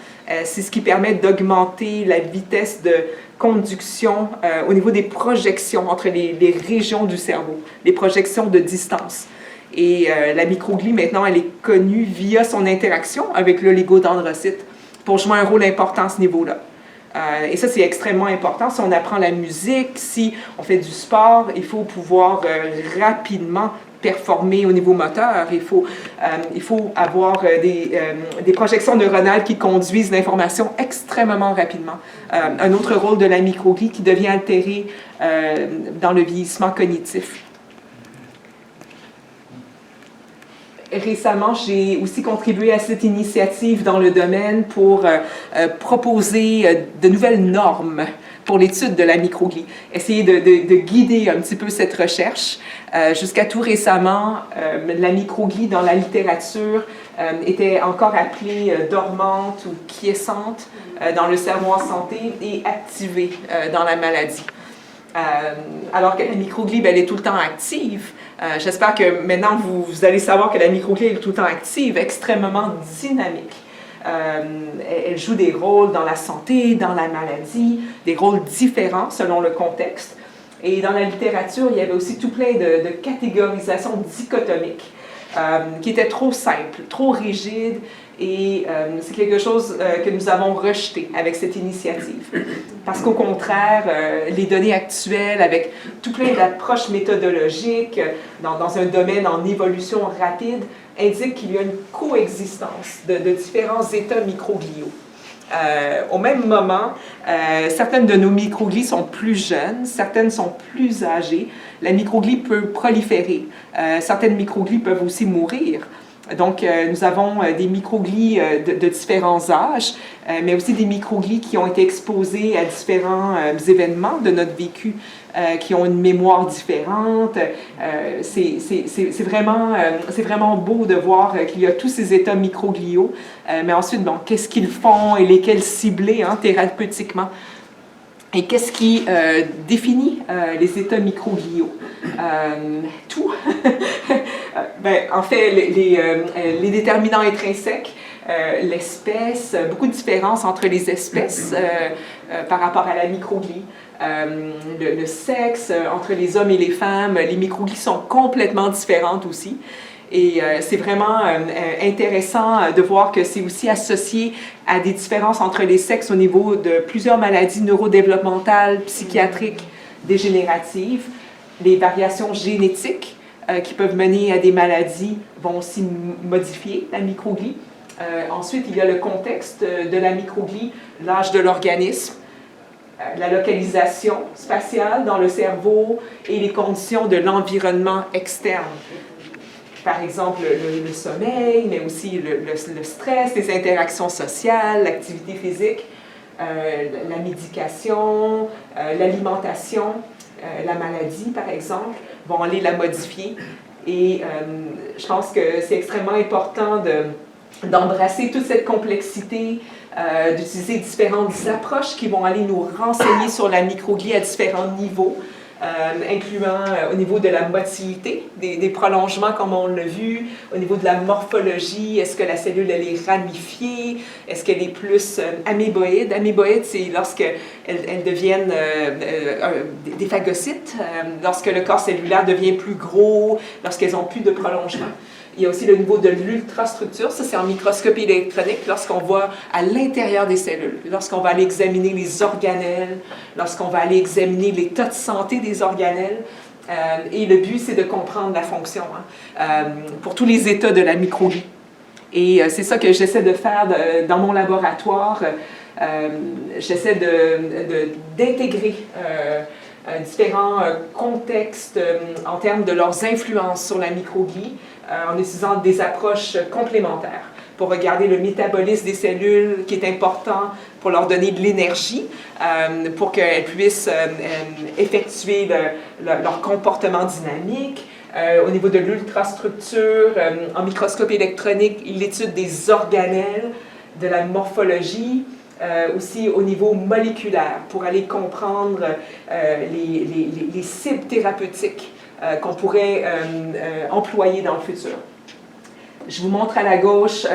C'est ce qui permet d'augmenter la vitesse de conduction au niveau des projections entre les régions du cerveau, les projections de distance. Et la microglie, maintenant, elle est connue via son interaction avec l'oligodendrocyte pour jouer un rôle important à ce niveau-là. Et ça, c'est extrêmement important. Si on apprend la musique, si on fait du sport, il faut pouvoir rapidement performer au niveau moteur. Il faut avoir des projections neuronales qui conduisent l'information extrêmement rapidement. Un autre rôle de la microglie qui devient altéré dans le vieillissement cognitif. Récemment, j'ai aussi contribué à cette initiative dans le domaine pour proposer de nouvelles normes pour l'étude de la microglie, essayer de guider un petit peu cette recherche. Jusqu'à tout récemment, la microglie dans la littérature était encore appelée dormante ou quiescente dans le cerveau en santé et activée dans la maladie. Alors que la microglie, elle est tout le temps active. J'espère que maintenant, vous allez savoir que la microglie est tout le temps active, extrêmement dynamique. Elle joue des rôles dans la santé, dans la maladie, des rôles différents selon le contexte. Et dans la littérature, il y avait aussi tout plein de catégorisations dichotomiques qui étaient trop simples, trop rigides. Et c'est quelque chose que nous avons rejeté avec cette initiative. Parce qu'au contraire, les données actuelles, avec tout plein d'approches méthodologiques dans un domaine en évolution rapide, indiquent qu'il y a une coexistence de différents états microgliaux. Au même moment, certaines de nos microglies sont plus jeunes, certaines sont plus âgées. La microglie peut proliférer. Certaines microglies peuvent aussi mourir. Donc, nous avons des microglies de différents âges, mais aussi des microglies qui ont été exposés à différents événements de notre vécu, qui ont une mémoire différente. C'est vraiment beau de voir qu'il y a tous ces états microgliaux, mais ensuite, bon, qu'est-ce qu'ils font et lesquels cibler hein, thérapeutiquement? Et qu'est-ce qui définit les états microgliaux? Tout. En fait, les déterminants intrinsèques, l'espèce, beaucoup de différences entre les espèces par rapport à la microglie. Le sexe, entre les hommes et les femmes, les microglies sont complètement différentes aussi. Et c'est vraiment intéressant de voir que c'est aussi associé à des différences entre les sexes au niveau de plusieurs maladies neurodéveloppementales, psychiatriques, dégénératives. Les variations génétiques qui peuvent mener à des maladies vont aussi modifier la microglie. Ensuite, il y a le contexte de la microglie, l'âge de l'organisme, la localisation spatiale dans le cerveau et les conditions de l'environnement externe. Par exemple, le sommeil, mais aussi le stress, les interactions sociales, l'activité physique, la médication, l'alimentation, la maladie, par exemple, vont aller la modifier. Et je pense que c'est extrêmement important d'embrasser toute cette complexité, d'utiliser différentes approches qui vont aller nous renseigner sur la microglie à différents niveaux, incluant au niveau de la motilité, des prolongements comme on l'a vu, au niveau de la morphologie, est-ce que la cellule elle est ramifiée, est-ce qu'elle est plus améboïde? Améboïde, c'est lorsqu'elles deviennent des phagocytes, lorsque le corps cellulaire devient plus gros, lorsqu'elles n'ont plus de prolongement. Il y a aussi le niveau de l'ultrastructure, ça c'est en microscopie électronique, lorsqu'on voit à l'intérieur des cellules, lorsqu'on va aller examiner les organelles, lorsqu'on va aller examiner l'état de santé des organelles. Et le but, c'est de comprendre la fonction pour tous les états de la microglie. Et c'est ça que j'essaie de faire dans mon laboratoire. J'essaie d'intégrer différents contextes en termes de leurs influences sur la microglie, en utilisant des approches complémentaires pour regarder le métabolisme des cellules qui est important pour leur donner de l'énergie, pour qu'elles puissent effectuer leur comportement dynamique. Au niveau de l'ultrastructure, en microscopie électronique, l'étude des organelles, de la morphologie, aussi au niveau moléculaire, pour aller comprendre les cibles thérapeutiques qu'on pourrait employer dans le futur. Je vous montre à la gauche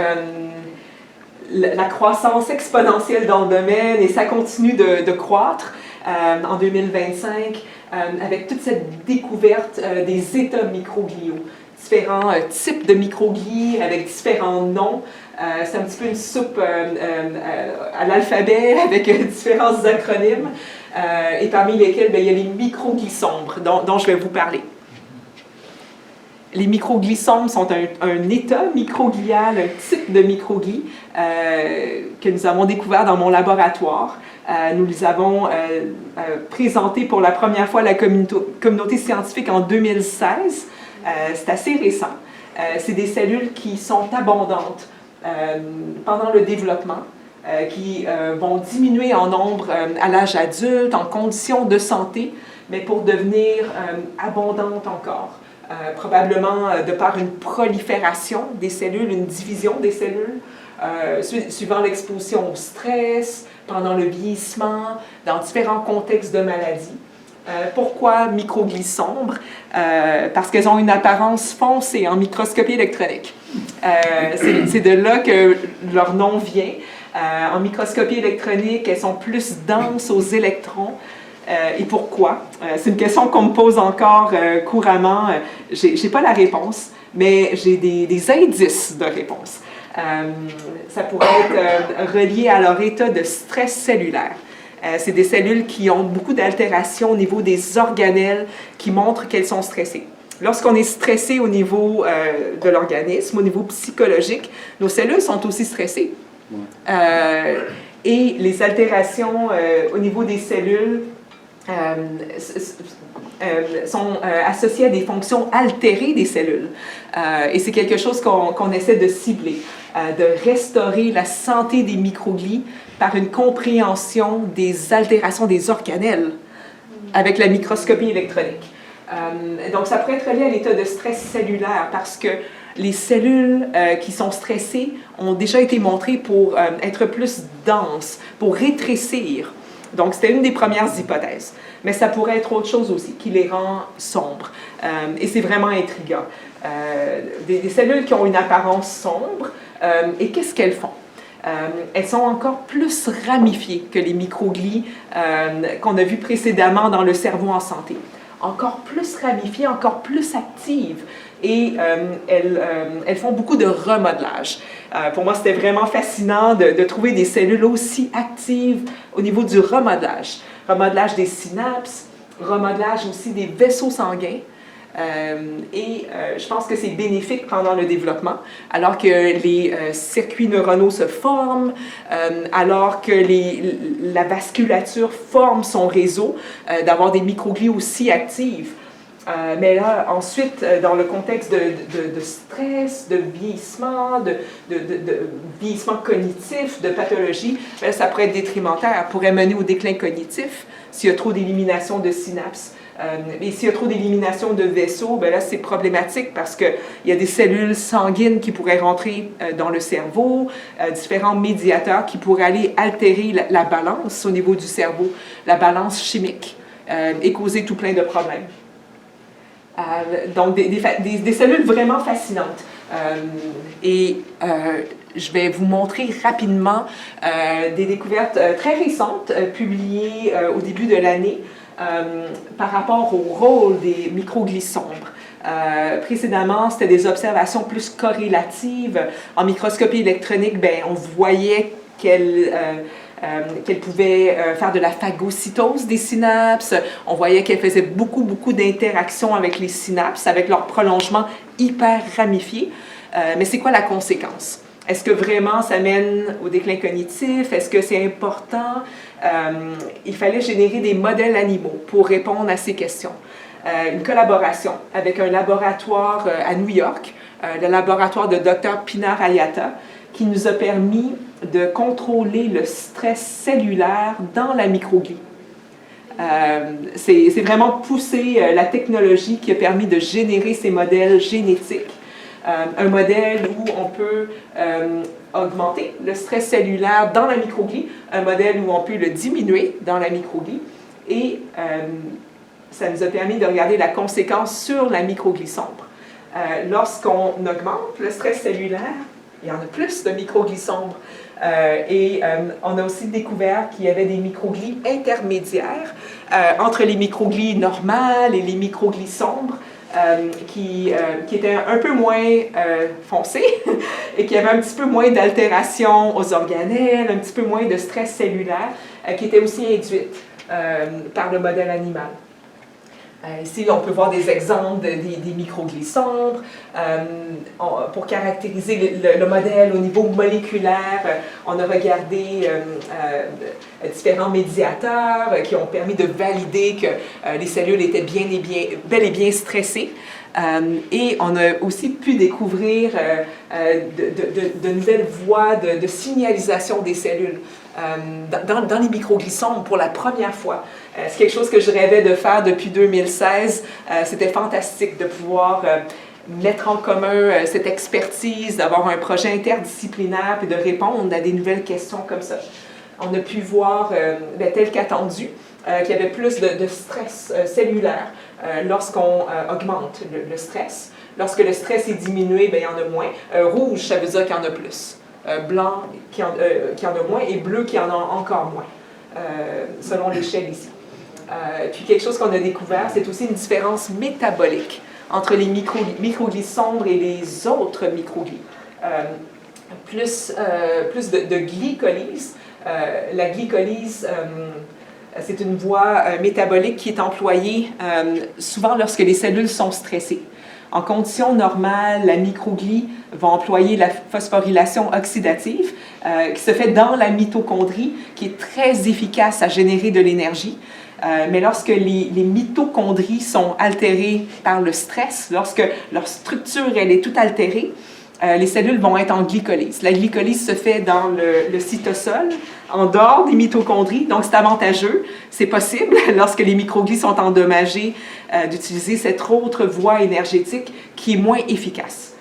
la croissance exponentielle dans le domaine, et ça continue de croître en 2025 avec toute cette découverte des états microgliaux, différents types de microglies avec différents noms. C'est un petit peu une soupe à l'alphabet avec différents acronymes, et parmi lesquels il y a les microglies sombres dont je vais vous parler. Les microglies sombres sont un état microglial, un type de microglie que nous avons découvert dans mon laboratoire. Nous les avons présentés pour la première fois à la communauté scientifique en 2016. C'est assez récent. C'est des cellules qui sont abondantes pendant le développement, qui vont diminuer en nombre à l'âge adulte, en conditions de santé, mais pour devenir abondantes encore. Probablement de par une prolifération des cellules, une division des cellules, suivant l'exposition au stress, pendant le vieillissement, dans différents contextes de maladie. Pourquoi microglies sombres? Parce qu'elles ont une apparence foncée en microscopie électronique. C'est de là que leur nom vient. En microscopie électronique, elles sont plus denses aux électrons. Et pourquoi? C'est une question qu'on me pose encore couramment. Je n'ai pas la réponse, mais j'ai des indices de réponse. Ça pourrait être relié à leur état de stress cellulaire. C'est des cellules qui ont beaucoup d'altérations au niveau des organelles qui montrent qu'elles sont stressées. Lorsqu'on est stressé au niveau de l'organisme, au niveau psychologique, nos cellules sont aussi stressées. Et les altérations au niveau des cellules sont associées à des fonctions altérées des cellules. Et c'est quelque chose qu'on essaie de cibler, de restaurer la santé des microglies par une compréhension des altérations des organelles avec la microscopie électronique. Donc, ça pourrait être lié à l'état de stress cellulaire parce que les cellules qui sont stressées ont déjà été montrées pour être plus denses, pour rétrécir. Donc, c'était une des premières hypothèses. Mais ça pourrait être autre chose aussi, qui les rend sombres. Et c'est vraiment intriguant. Des cellules qui ont une apparence sombre, et qu'est-ce qu'elles font? Elles sont encore plus ramifiées que les microglies qu'on a vues précédemment dans le cerveau en santé. Encore plus ramifiées, encore plus actives. Et elles font beaucoup de remodelage. Pour moi, c'était vraiment fascinant de trouver des cellules aussi actives au niveau du remodelage. Remodelage des synapses, remodelage aussi des vaisseaux sanguins. Je pense que c'est bénéfique pendant le développement, alors que les circuits neuronaux se forment, alors que la vasculature forme son réseau, d'avoir des microglies aussi actives. Mais là, ensuite, dans le contexte de stress, de vieillissement, de vieillissement cognitif, de pathologie, bien, ça pourrait être détrimentaire, pourrait mener au déclin cognitif s'il y a trop d'élimination de synapses. Et s'il y a trop d'élimination de vaisseaux, bien là, c'est problématique parce qu'il y a des cellules sanguines qui pourraient rentrer dans le cerveau, différents médiateurs qui pourraient aller altérer la balance au niveau du cerveau, la balance chimique, et causer tout plein de problèmes. Donc, des cellules vraiment fascinantes. Je vais vous montrer rapidement des découvertes très récentes publiées au début de l'année par rapport au rôle des microglies sombres. Précédemment, c'était des observations plus corrélatives. En microscopie électronique, bien, on voyait qu'elle pouvait faire de la phagocytose des synapses. On voyait qu'elle faisait beaucoup d'interactions avec les synapses, avec leur prolongement hyper ramifié. Mais c'est quoi la conséquence? Est-ce que vraiment ça mène au déclin cognitif? Est-ce que c'est important? Il fallait générer des modèles animaux pour répondre à ces questions. Une collaboration avec un laboratoire à New York, le laboratoire de Dr. Pinar Ayata, qui nous a permis de contrôler le stress cellulaire dans la microglie. C'est vraiment pousser la technologie qui a permis de générer ces modèles génétiques. Un modèle où on peut augmenter le stress cellulaire dans la microglie, un modèle où on peut le diminuer dans la microglie, et ça nous a permis de regarder la conséquence sur la microglie sombre. Lorsqu'on augmente le stress cellulaire, il y en a plus de microglies sombres. On a aussi découvert qu'il y avait des microglies intermédiaires entre les microglies normales et les microglies sombres, qui étaient un peu moins foncées et qui avaient un petit peu moins d'altération aux organelles, un petit peu moins de stress cellulaire, qui étaient aussi induites par le modèle animal. Ici, on peut voir des exemples des microglies sombres. Pour caractériser le modèle au niveau moléculaire, on a regardé différents médiateurs qui ont permis de valider que les cellules étaient bel et bien stressées. Et on a aussi pu découvrir de nouvelles voies de signalisation des cellules dans les microglies sombres pour la première fois. C'est quelque chose que je rêvais de faire depuis 2016. C'était fantastique de pouvoir mettre en commun cette expertise, d'avoir un projet interdisciplinaire et de répondre à des nouvelles questions comme ça. On a pu voir, tel qu'attendu, qu'il y avait plus de stress cellulaire lorsqu'on augmente le stress. Lorsque le stress est diminué, bien, il y en a moins. Rouge, ça veut dire qu'il y en a plus. Blanc, qu'il y en a moins, et bleu, qu'il y en a encore moins, selon l'échelle ici. Puis quelque chose qu'on a découvert, c'est aussi une différence métabolique entre les microglies sombres et les autres microglies. Plus de glycolyse. La glycolyse, c'est une voie métabolique qui est employée souvent lorsque les cellules sont stressées. En conditions normales, la microglie va employer la phosphorylation oxydative qui se fait dans la mitochondrie, qui est très efficace à générer de l'énergie. Mais lorsque les mitochondries sont altérées par le stress, lorsque leur structure elle est toute altérée, les cellules vont être en glycolyse. La glycolyse se fait dans le cytosol, en dehors des mitochondries, donc c'est avantageux. C'est possible, lorsque les microglies sont endommagées, d'utiliser cette autre voie énergétique qui est moins efficace.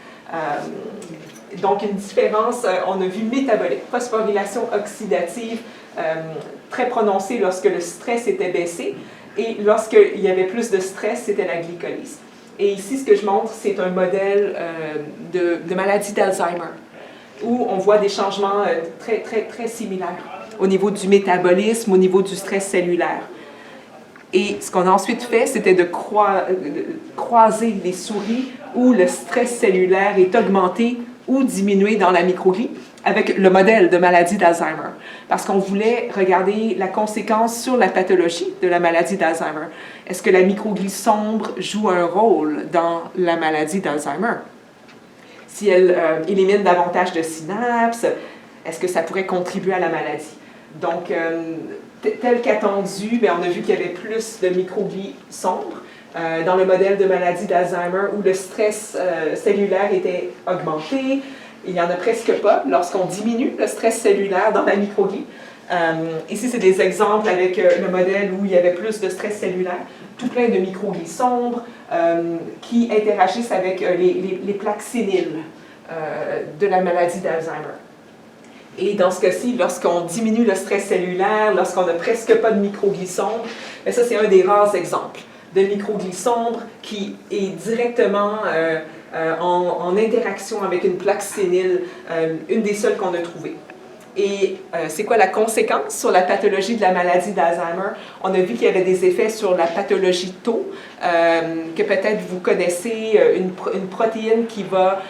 Donc, une différence, on a vu métabolique, phosphorylation oxydative très prononcée lorsque le stress était baissé, et lorsqu'il y avait plus de stress, c'était la glycolyse. Et ici, ce que je montre, c'est un modèle de maladie d'Alzheimer, où on voit des changements très similaires au niveau du métabolisme, au niveau du stress cellulaire. Et ce qu'on a ensuite fait, c'était de croiser les souris où le stress cellulaire est augmenté ou diminué dans la microglie avec le modèle de maladie d'Alzheimer. Parce qu'on voulait regarder la conséquence sur la pathologie de la maladie d'Alzheimer. Est-ce que la microglie sombre joue un rôle dans la maladie d'Alzheimer? Si elle élimine davantage de synapses, est-ce que ça pourrait contribuer à la maladie? Donc, tel qu'attendu, on a vu qu'il y avait plus de microglies sombres dans le modèle de maladie d'Alzheimer où le stress cellulaire était augmenté. Il n'y en a presque pas lorsqu'on diminue le stress cellulaire dans la microglie. Ici, c'est des exemples avec le modèle où il y avait plus de stress cellulaire, tout plein de microglies sombres qui interagissent avec les plaques séniles de la maladie d'Alzheimer. Et dans ce cas-ci, lorsqu'on diminue le stress cellulaire, lorsqu'on n'a presque pas de microglies sombres, ça, c'est un des rares exemples de microglies sombres qui est directement en interaction avec une plaque sénile, une des seules qu'on a trouvées. Et c'est quoi la conséquence sur la pathologie de la maladie d'Alzheimer? On a vu qu'il y avait des effets sur la pathologie tau, que peut-être vous connaissez, une protéine qui va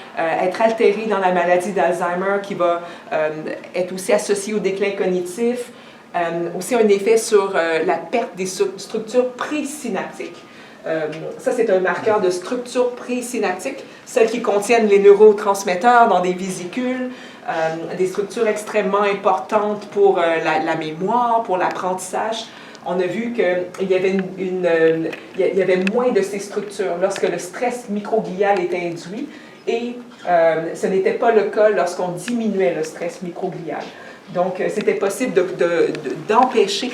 être altérée dans la maladie d'Alzheimer, qui va être aussi associée au déclin cognitif, aussi un effet sur la perte des structures présynaptiques. Ça, c'est un marqueur de structure présynaptique, celles qui contiennent les neurotransmetteurs dans des vésicules, des structures extrêmement importantes pour la mémoire, pour l'apprentissage. On a vu qu'il y avait, il y avait moins de ces structures lorsque le stress microglial est induit et ce n'était pas le cas lorsqu'on diminuait le stress microglial. Donc, c'était possible d'empêcher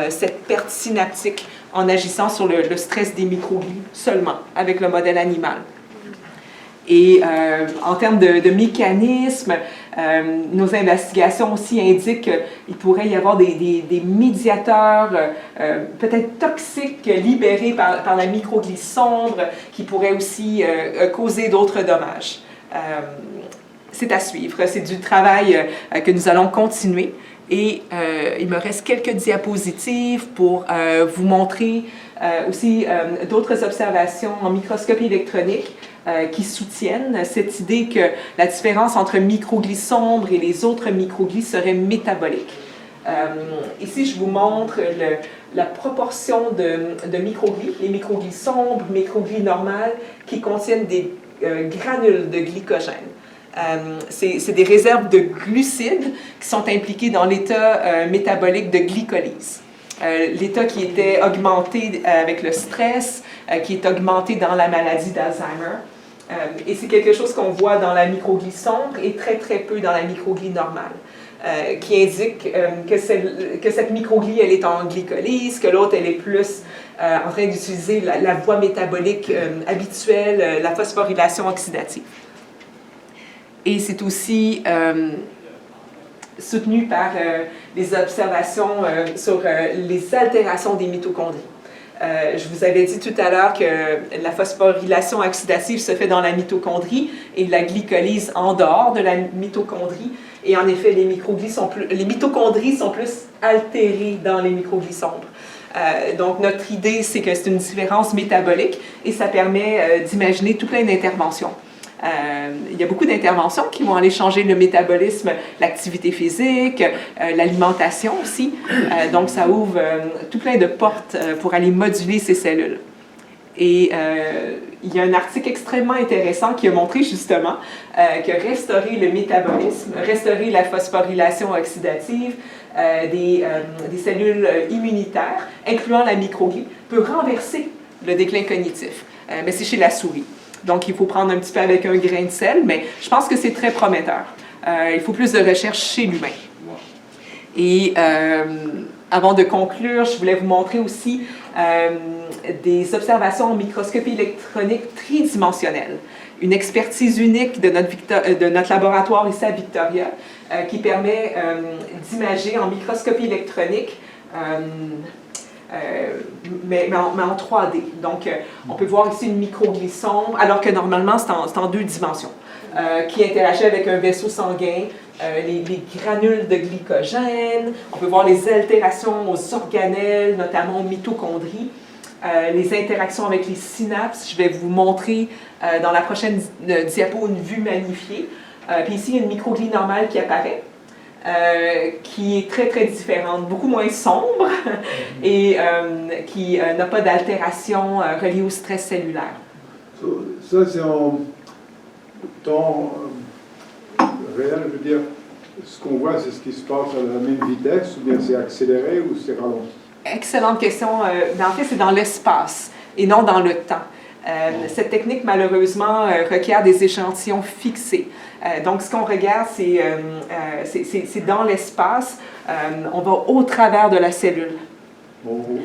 cette perte synaptique en agissant sur le stress des microglies seulement avec le modèle animal. Et en termes de mécanismes, nos investigations aussi indiquent qu'il pourrait y avoir des médiateurs peut-être toxiques libérés par la microglie sombre qui pourraient aussi causer d'autres dommages. C'est à suivre. C'est du travail que nous allons continuer. Et il me reste quelques diapositives pour vous montrer aussi d'autres observations en microscopie électronique qui soutiennent cette idée que la différence entre microglies sombres et les autres microglies serait métabolique. Ici, je vous montre la proportion de microglies, les microglies sombres, microglies normales, qui contiennent des granules de glycogène. C'est des réserves de glucides qui sont impliquées dans l'état métabolique de glycolyse. L'état qui était augmenté avec le stress, qui est augmenté dans la maladie d'Alzheimer. Et c'est quelque chose qu'on voit dans la microglie sombre et très peu dans la microglie normale, qui indique que cette microglie, elle est en glycolyse, que l'autre, elle est plus en train d'utiliser la voie métabolique habituelle, la phosphorylation oxydative. Et c'est aussi soutenu par les observations sur les altérations des mitochondries. Je vous avais dit tout à l'heure que la phosphorylation oxydative se fait dans la mitochondrie et la glycolyse en dehors de la mitochondrie. Et en effet, les mitochondries sont plus altérées dans les microglies sombres. Donc, notre idée, c'est que c'est une différence métabolique et ça permet d'imaginer tout plein d'interventions. Il y a beaucoup d'interventions qui vont aller changer le métabolisme, l'activité physique, l'alimentation aussi. Donc, ça ouvre tout plein de portes pour aller moduler ces cellules. Et il y a un article extrêmement intéressant qui a montré justement que restaurer le métabolisme, restaurer la phosphorylation oxydative, des cellules immunitaires, incluant la microglie, peut renverser le déclin cognitif. Mais c'est chez la souris. Donc, il faut prendre un petit peu avec un grain de sel, mais je pense que c'est très prometteur. Il faut plus de recherche chez l'humain. Et avant de conclure, je voulais vous montrer aussi des observations en microscopie électronique tridimensionnelle. Une expertise unique de notre laboratoire ici à Victoria qui permet d'imager en microscopie électronique mais en 3D. Donc, on peut voir ici une microglie sombre, alors que normalement, c'est en 2 dimensions, qui interagit avec un vaisseau sanguin, les granules de glycogène, on peut voir les altérations aux organelles, notamment aux mitochondries, les interactions avec les synapses. Je vais vous montrer dans la prochaine diapo une vue magnifiée. Puis ici, il y a une microglie normale qui apparaît. Qui est très, très différente, beaucoup moins sombre et qui n'a pas d'altération reliée au stress cellulaire. Ça, c'est en temps réel, je veux dire, ce qu'on voit, c'est ce qui se passe à la même vitesse, ou bien c'est accéléré ou c'est ralenti? Excellente question. En fait, c'est dans l'espace et non dans le temps. Cette technique, malheureusement, requiert des échantillons fixés. Donc, ce qu'on regarde, c'est dans l'espace. On va au travers de la cellule. Oh, okay.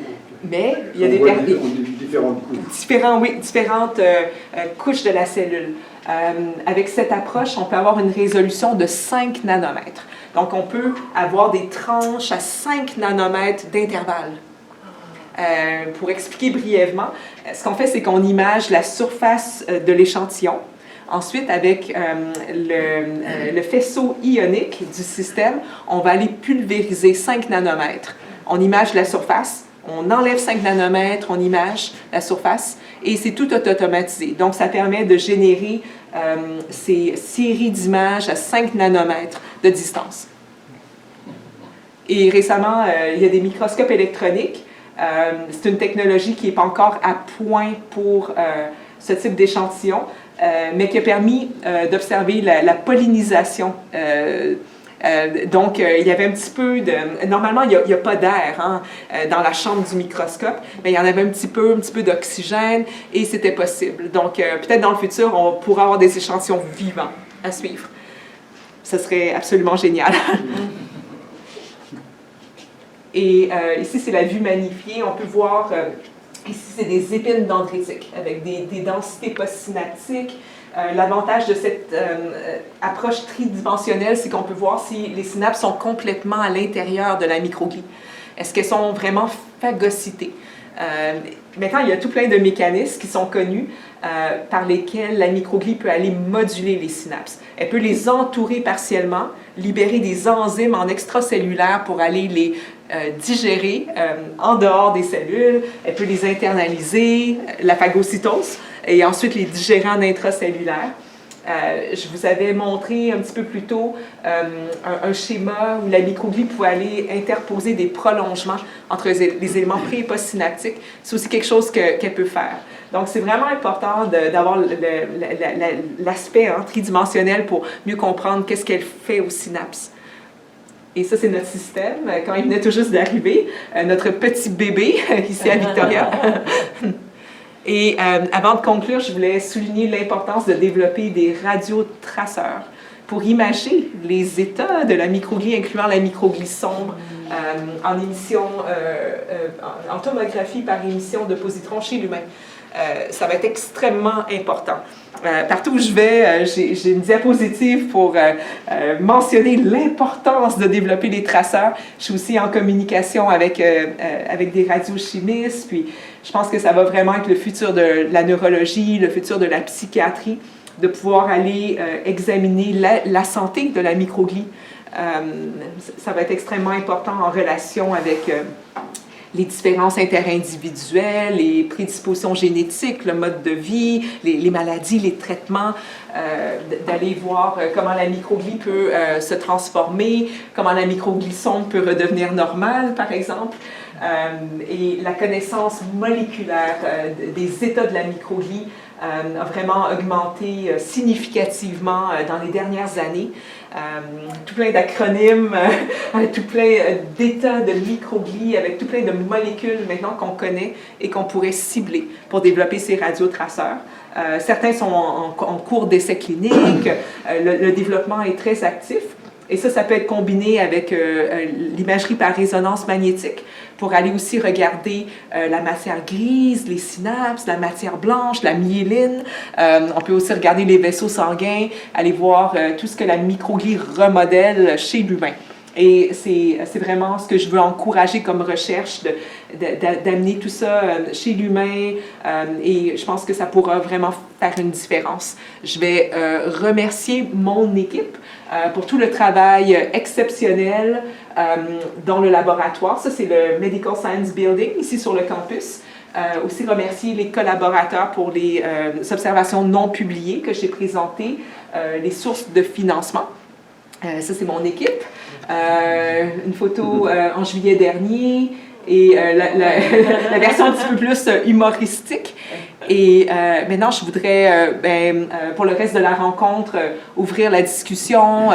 Mais il y a différentes couches. Différentes couches de la cellule. Avec cette approche, on peut avoir une résolution de 5 nanomètres. Donc, on peut avoir des tranches à 5 nanomètres d'intervalle. Pour expliquer brièvement, ce qu'on fait, c'est qu'on image la surface de l'échantillon. Ensuite, avec le faisceau ionique du système, on va aller pulvériser 5 nanomètres. On image la surface, on enlève 5 nanomètres, on image la surface, et c'est tout automatisé. Donc, ça permet de générer ces séries d'images à 5 nanomètres de distance. Et récemment, il y a des microscopes électroniques. C'est une technologie qui n'est pas encore à point pour ce type d'échantillon, mais qui a permis d'observer la pollinisation. Donc, il y avait un petit peu de... Normalement, il n'y a pas d'air dans la chambre du microscope, mais il y en avait un petit peu d'oxygène, et c'était possible. Donc, peut-être dans le futur, on pourra avoir des échantillons vivants à suivre. Ce serait absolument génial. Et ici, c'est la vue magnifiée. On peut voir, ici, c'est des épines dendritiques avec des densités postsynaptiques. L'avantage de cette approche tridimensionnelle, c'est qu'on peut voir si les synapses sont complètement à l'intérieur de la microglie. Est-ce qu'elles sont vraiment phagocytées? Maintenant, il y a tout plein de mécanismes qui sont connus par lesquels la microglie peut aller moduler les synapses. Elle peut les entourer partiellement, libérer des enzymes en extracellulaire pour aller les digérer en dehors des cellules. Elle peut les internaliser, la phagocytose, et ensuite les digérer en intracellulaire. Je vous avais montré un petit peu plus tôt un schéma où la microglie pouvait aller interposer des prolongements entre les éléments pré- et post-synaptiques. C'est aussi quelque chose qu'elle peut faire. Donc, c'est vraiment important d'avoir l'aspect tridimensionnel pour mieux comprendre qu'est-ce qu'elle fait aux synapses. Et ça, c'est notre système, quand il venait tout juste d'arriver, notre petit bébé ici à Victoria. Et avant de conclure, je voulais souligner l'importance de développer des radiotraceurs pour imager les états de la microglie, incluant la microglie sombre, en émission, en tomographie par émission de positrons chez l'humain. Ça va être extrêmement important. Partout où je vais, j'ai une diapositive pour mentionner l'importance de développer les traceurs. Je suis aussi en communication avec des radiochimistes, puis je pense que ça va vraiment être le futur de la neurologie, le futur de la psychiatrie, de pouvoir aller examiner la santé de la microglie. Ça va être extrêmement important en relation avec les différences interindividuelles, les prédispositions génétiques, le mode de vie, les maladies, les traitements, d'aller voir comment la microglie peut se transformer, comment la microglie sombre peut redevenir normale, par exemple. Et la connaissance moléculaire des états de la microglie a vraiment augmenté significativement dans les dernières années. Tout plein d'acronymes, tout plein d'états de microglie avec tout plein de molécules maintenant qu'on connaît et qu'on pourrait cibler pour développer ces radiotraceurs. Certains sont en cours d'essai clinique, le développement est très actif. Et ça peut être combiné avec l'imagerie par résonance magnétique pour aller aussi regarder la matière grise, les synapses, la matière blanche, la myéline. On peut aussi regarder les vaisseaux sanguins, aller voir tout ce que la microglie remodèle chez l'humain. Et c'est vraiment ce que je veux encourager comme recherche, d'amener tout ça chez l'humain, et je pense que ça pourra vraiment faire une différence. Je vais remercier mon équipe pour tout le travail exceptionnel dans le laboratoire. Ça, c'est le Medical Science Building, ici sur le campus. Aussi remercier les collaborateurs pour les observations non publiées que j'ai présentées, les sources de financement. Ça, c'est mon équipe. Une photo en juillet dernier et la version un petit peu plus humoristique. Et maintenant, je voudrais, pour le reste de la rencontre, ouvrir la discussion.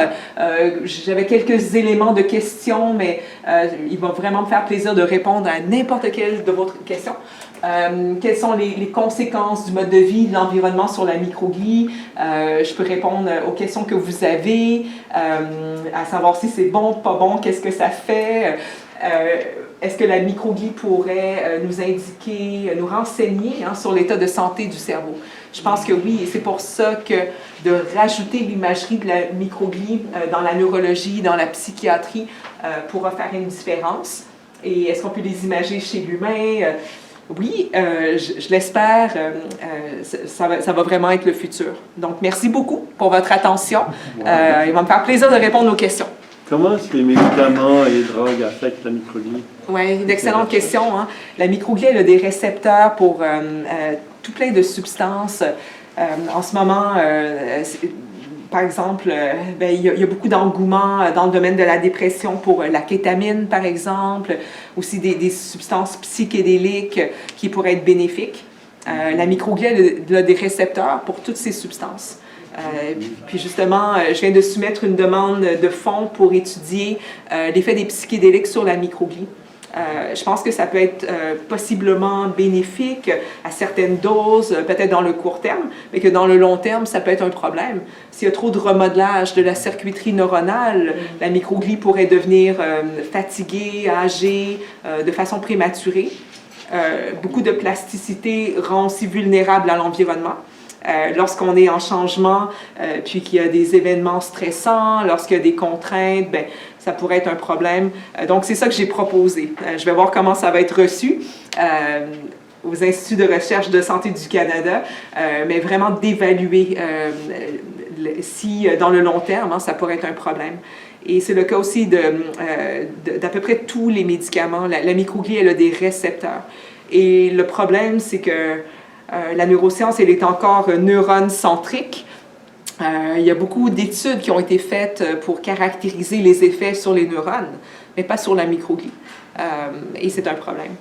J'avais quelques éléments de questions, mais il va vraiment me faire plaisir de répondre à n'importe quelle de vos questions. Quelles sont les conséquences du mode de vie, de l'environnement sur la microglie? Je peux répondre aux questions que vous avez, à savoir si c'est bon, pas bon, qu'est-ce que ça fait. Est-ce que la microglie pourrait nous indiquer, nous renseigner sur l'état de santé du cerveau? Je pense que oui, et c'est pour ça que de rajouter l'imagerie de la microglie dans la neurologie, dans la psychiatrie, pourra faire une différence. Et est-ce qu'on peut les imager chez l'humain? Oui, je l'espère, ça va vraiment être le futur. Donc, merci beaucoup pour votre attention. Il va me faire plaisir de répondre aux questions. Comment est-ce que les médicaments et les drogues affectent la microglie? Oui, une excellente question. Hein? La microglie, elle a des récepteurs pour tout plein de substances. En ce moment, par exemple, il y a beaucoup d'engouement dans le domaine de la dépression pour la kétamine, par exemple, aussi des substances psychédéliques qui pourraient être bénéfiques. La microglie, elle a des récepteurs pour toutes ces substances. Puis justement, je viens de soumettre une demande de fonds pour étudier l'effet des psychédéliques sur la microglie. Je pense que ça peut être possiblement bénéfique à certaines doses, peut-être dans le court terme, mais que dans le long terme, ça peut être un problème. S'il y a trop de remodelage de la circuiterie neuronale, la microglie pourrait devenir fatiguée, âgée, de façon prématurée. Beaucoup de plasticité rend aussi vulnérable à l'environnement. Lorsqu'on est en changement, puis qu'il y a des événements stressants, lorsqu'il y a des contraintes, ça pourrait être un problème. Donc, c'est ça que j'ai proposé. Je vais voir comment ça va être reçu aux instituts de recherche de santé du Canada, mais vraiment d'évaluer si, dans le long terme, ça pourrait être un problème. Et c'est le cas aussi d'à peu près tous les médicaments. La microglie, elle a des récepteurs. Et le problème, c'est que la neuroscience, elle est encore neurone-centrique. Il y a beaucoup d'études qui ont été faites pour caractériser les effets sur les neurones, mais pas sur la microglie. Et c'est un problème.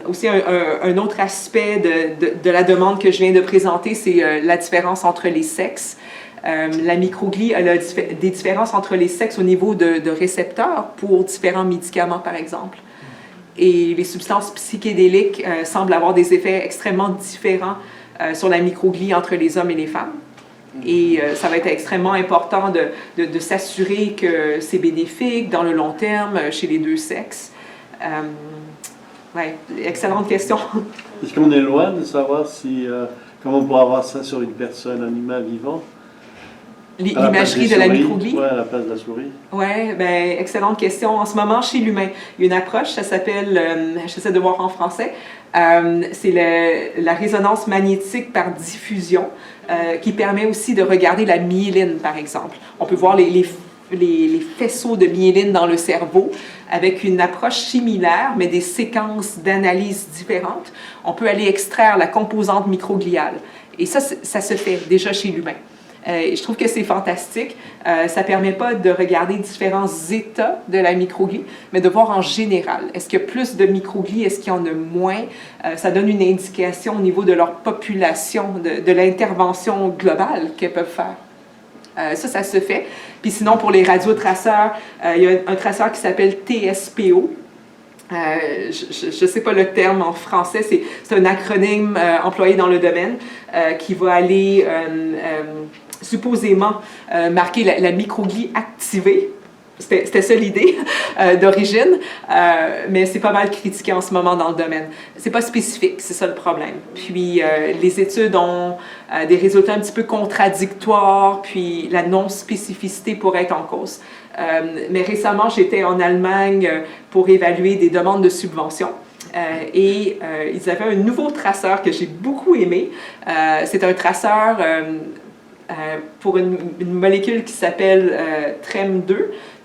Aussi, un autre aspect de la demande que je viens de présenter, c'est la différence entre les sexes. La microglie, elle a des différences entre les sexes au niveau de récepteurs pour différents médicaments, par exemple. Et les substances psychédéliques semblent avoir des effets extrêmement différents sur la microglie entre les hommes et les femmes. Et ça va être extrêmement important de s'assurer que c'est bénéfique dans le long terme chez les deux sexes. Ouais, excellente question. Est-ce qu'on est loin de savoir comment on pourra avoir ça sur une personne, un humain vivant? L'imagerie de la microglie? Oui, à la place de la souris. Oui, excellente question. En ce moment, chez l'humain, il y a une approche, ça s'appelle, j'essaie de voir en français, c'est la résonance magnétique par diffusion, qui permet aussi de regarder la myéline, par exemple. On peut voir les faisceaux de myéline dans le cerveau avec une approche similaire, mais des séquences d'analyse différentes. On peut aller extraire la composante microgliale. Et ça se fait déjà chez l'humain. Et je trouve que c'est fantastique. Ça ne permet pas de regarder différents états de la microglie, mais de voir en général. Est-ce qu'il y a plus de microglies? Est-ce qu'il y en a moins? Ça donne une indication au niveau de leur population, de l'intervention globale qu'elles peuvent faire. Ça se fait. Puis sinon, pour les radiotraceurs, il y a un traceur qui s'appelle TSPO. Je ne sais pas le terme en français, c'est un acronyme employé dans le domaine qui va aller supposément marquer la microglie activée. C'était ça l'idée d'origine, mais c'est pas mal critiqué en ce moment dans le domaine. C'est pas spécifique, c'est ça le problème. Puis les études ont des résultats un petit peu contradictoires, puis la non-spécificité pourrait être en cause. Mais récemment, j'étais en Allemagne pour évaluer des demandes de subventions. Et ils avaient un nouveau traceur que j'ai beaucoup aimé. C'est un traceur pour une molécule qui s'appelle TREM2,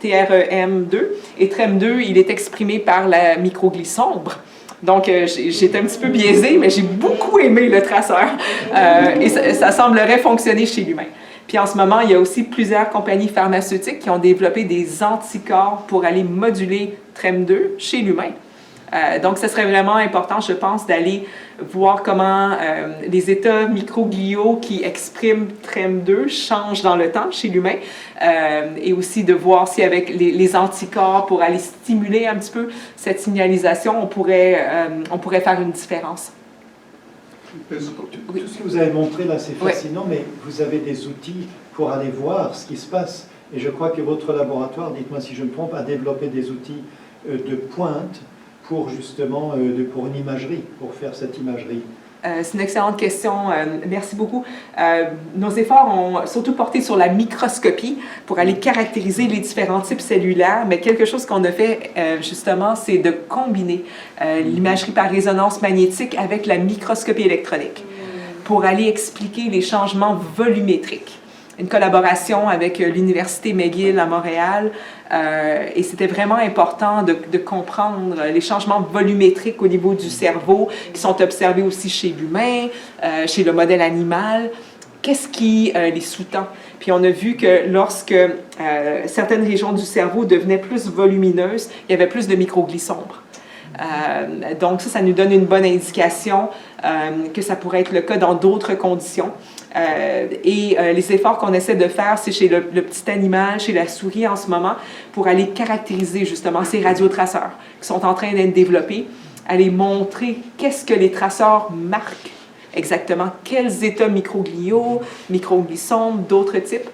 TREM2. Et TREM2, il est exprimé par la microglie sombre. Donc, j'étais un petit peu biaisée, mais j'ai beaucoup aimé le traceur. Et ça semblerait fonctionner chez l'humain. Puis en ce moment, il y a aussi plusieurs compagnies pharmaceutiques qui ont développé des anticorps pour aller moduler TREM2 chez l'humain. Donc, ce serait vraiment important, je pense, d'aller voir comment les états microgliaux qui expriment TREM2 changent dans le temps chez l'humain et aussi de voir si avec les anticorps pour aller stimuler un petit peu cette signalisation, on pourrait faire une différence. Tout ce que vous avez montré là, c'est fascinant, mais vous avez des outils pour aller voir ce qui se passe. Et je crois que votre laboratoire, dites-moi si je me trompe, a développé des outils de pointe pour justement pour une imagerie, pour faire cette imagerie. C'est une excellente question. Merci beaucoup. Nos efforts ont surtout porté sur la microscopie pour aller caractériser les différents types cellulaires, mais quelque chose qu'on a fait justement, c'est de combiner l'imagerie par résonance magnétique avec la microscopie électronique pour aller expliquer les changements volumétriques. Une collaboration avec l'Université McGill à Montréal, et c'était vraiment important de comprendre les changements volumétriques au niveau du cerveau qui sont observés aussi chez l'humain, chez le modèle animal. Qu'est-ce qui les sous-tend? Puis on a vu que lorsque certaines régions du cerveau devenaient plus volumineuses, il y avait plus de microglies sombres. Donc ça nous donne une bonne indication que ça pourrait être le cas dans d'autres conditions. Et les efforts qu'on essaie de faire, c'est chez le petit animal, chez la souris en ce moment, pour aller caractériser justement ces radiotraceurs qui sont en train d'être développés, aller montrer qu'est-ce que les traceurs marquent exactement, quels états microgliaux, microglies sombres, d'autres types.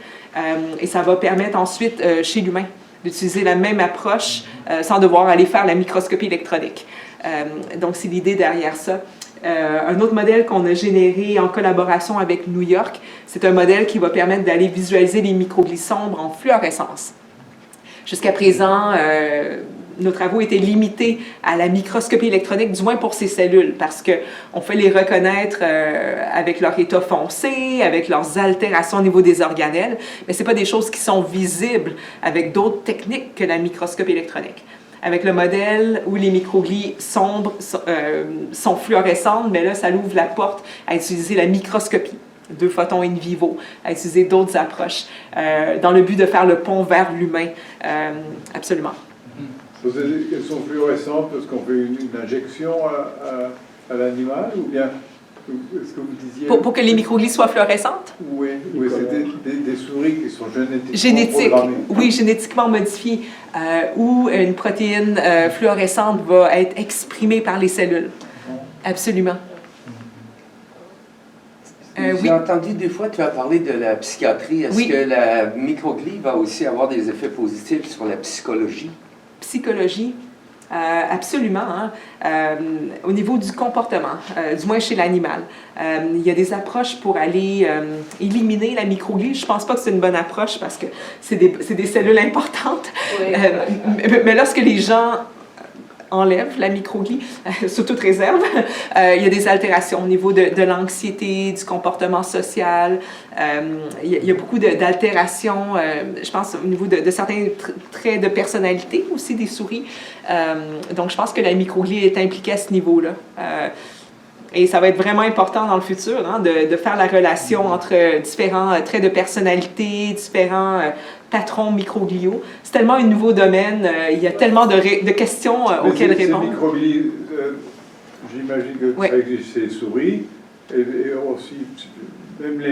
Et ça va permettre ensuite chez l'humain d'utiliser la même approche sans devoir aller faire la microscopie électronique. Donc c'est l'idée derrière ça. Un autre modèle qu'on a généré en collaboration avec New York, c'est un modèle qui va permettre d'aller visualiser les microglies sombres en fluorescence. Jusqu'à présent, nos travaux étaient limités à la microscopie électronique, du moins pour ces cellules, parce qu'on fait les reconnaître avec leur état foncé, avec leurs altérations au niveau des organelles, mais ce n'est pas des choses qui sont visibles avec d'autres techniques que la microscopie électronique. Avec le modèle où les microglies sombres sont fluorescentes, mais là, ça ouvre la porte à utiliser la microscopie, 2 photons in vivo, à utiliser d'autres approches, dans le but de faire le pont vers l'humain. Absolument. Elles sont fluorescentes parce qu'on fait une injection à l'animal, ou bien est-ce que vous disiez... Pour que les microglies soient fluorescentes? Oui, c'est des souris qui sont génétiquement programmées. Oui, génétiquement modifiées, où une protéine fluorescente va être exprimée par les cellules. Absolument. J'ai entendu des fois, tu as parlé de la psychiatrie. Est-ce que la microglie va aussi avoir des effets positifs sur la psychologie? Psychologie? Absolument. Hein. Au niveau du comportement, du moins chez l'animal, il y a des approches pour aller éliminer la microglie. Je ne pense pas que c'est une bonne approche parce que c'est des cellules importantes. Oui. Mais lorsque les gens enlèvent la microglie, sous toute réserve, il y a des altérations au niveau de l'anxiété, du comportement social. Il y a beaucoup d'altérations, je pense, au niveau de certains traits de personnalité aussi des souris. Donc, je pense que la microglie est impliquée à ce niveau-là. Et ça va être vraiment important dans le futur hein, de faire la relation entre différents traits de personnalité, différents patrons microgliaux. C'est tellement un nouveau domaine, il y a tellement de questions auxquelles répondre. Ces microglies, j'imagine que Oui. ça existe chez les souris, et aussi même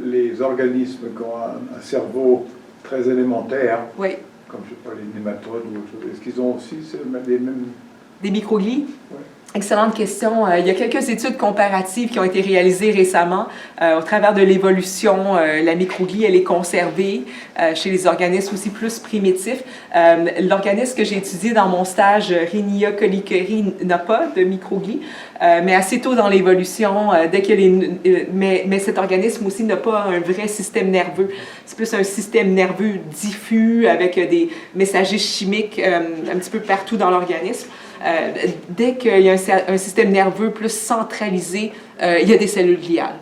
les organismes qui ont un cerveau très élémentaire, Oui. comme je sais pas, les nématodes ou autre chose. Est-ce qu'ils ont aussi les mêmes... Des microglies? Oui. Excellente question. Il y a quelques études comparatives qui ont été réalisées récemment. Au travers de l'évolution, la microglie, elle est conservée chez les organismes aussi plus primitifs. L'organisme que j'ai étudié dans mon stage, Rhinia colliqueri, n'a pas de microglie, mais assez tôt dans l'évolution, dès que mais cet organisme aussi n'a pas un vrai système nerveux. C'est plus un système nerveux diffus avec des messagers chimiques un petit peu partout dans l'organisme. Dès qu'il y a un système nerveux plus centralisé, il y a des cellules gliales.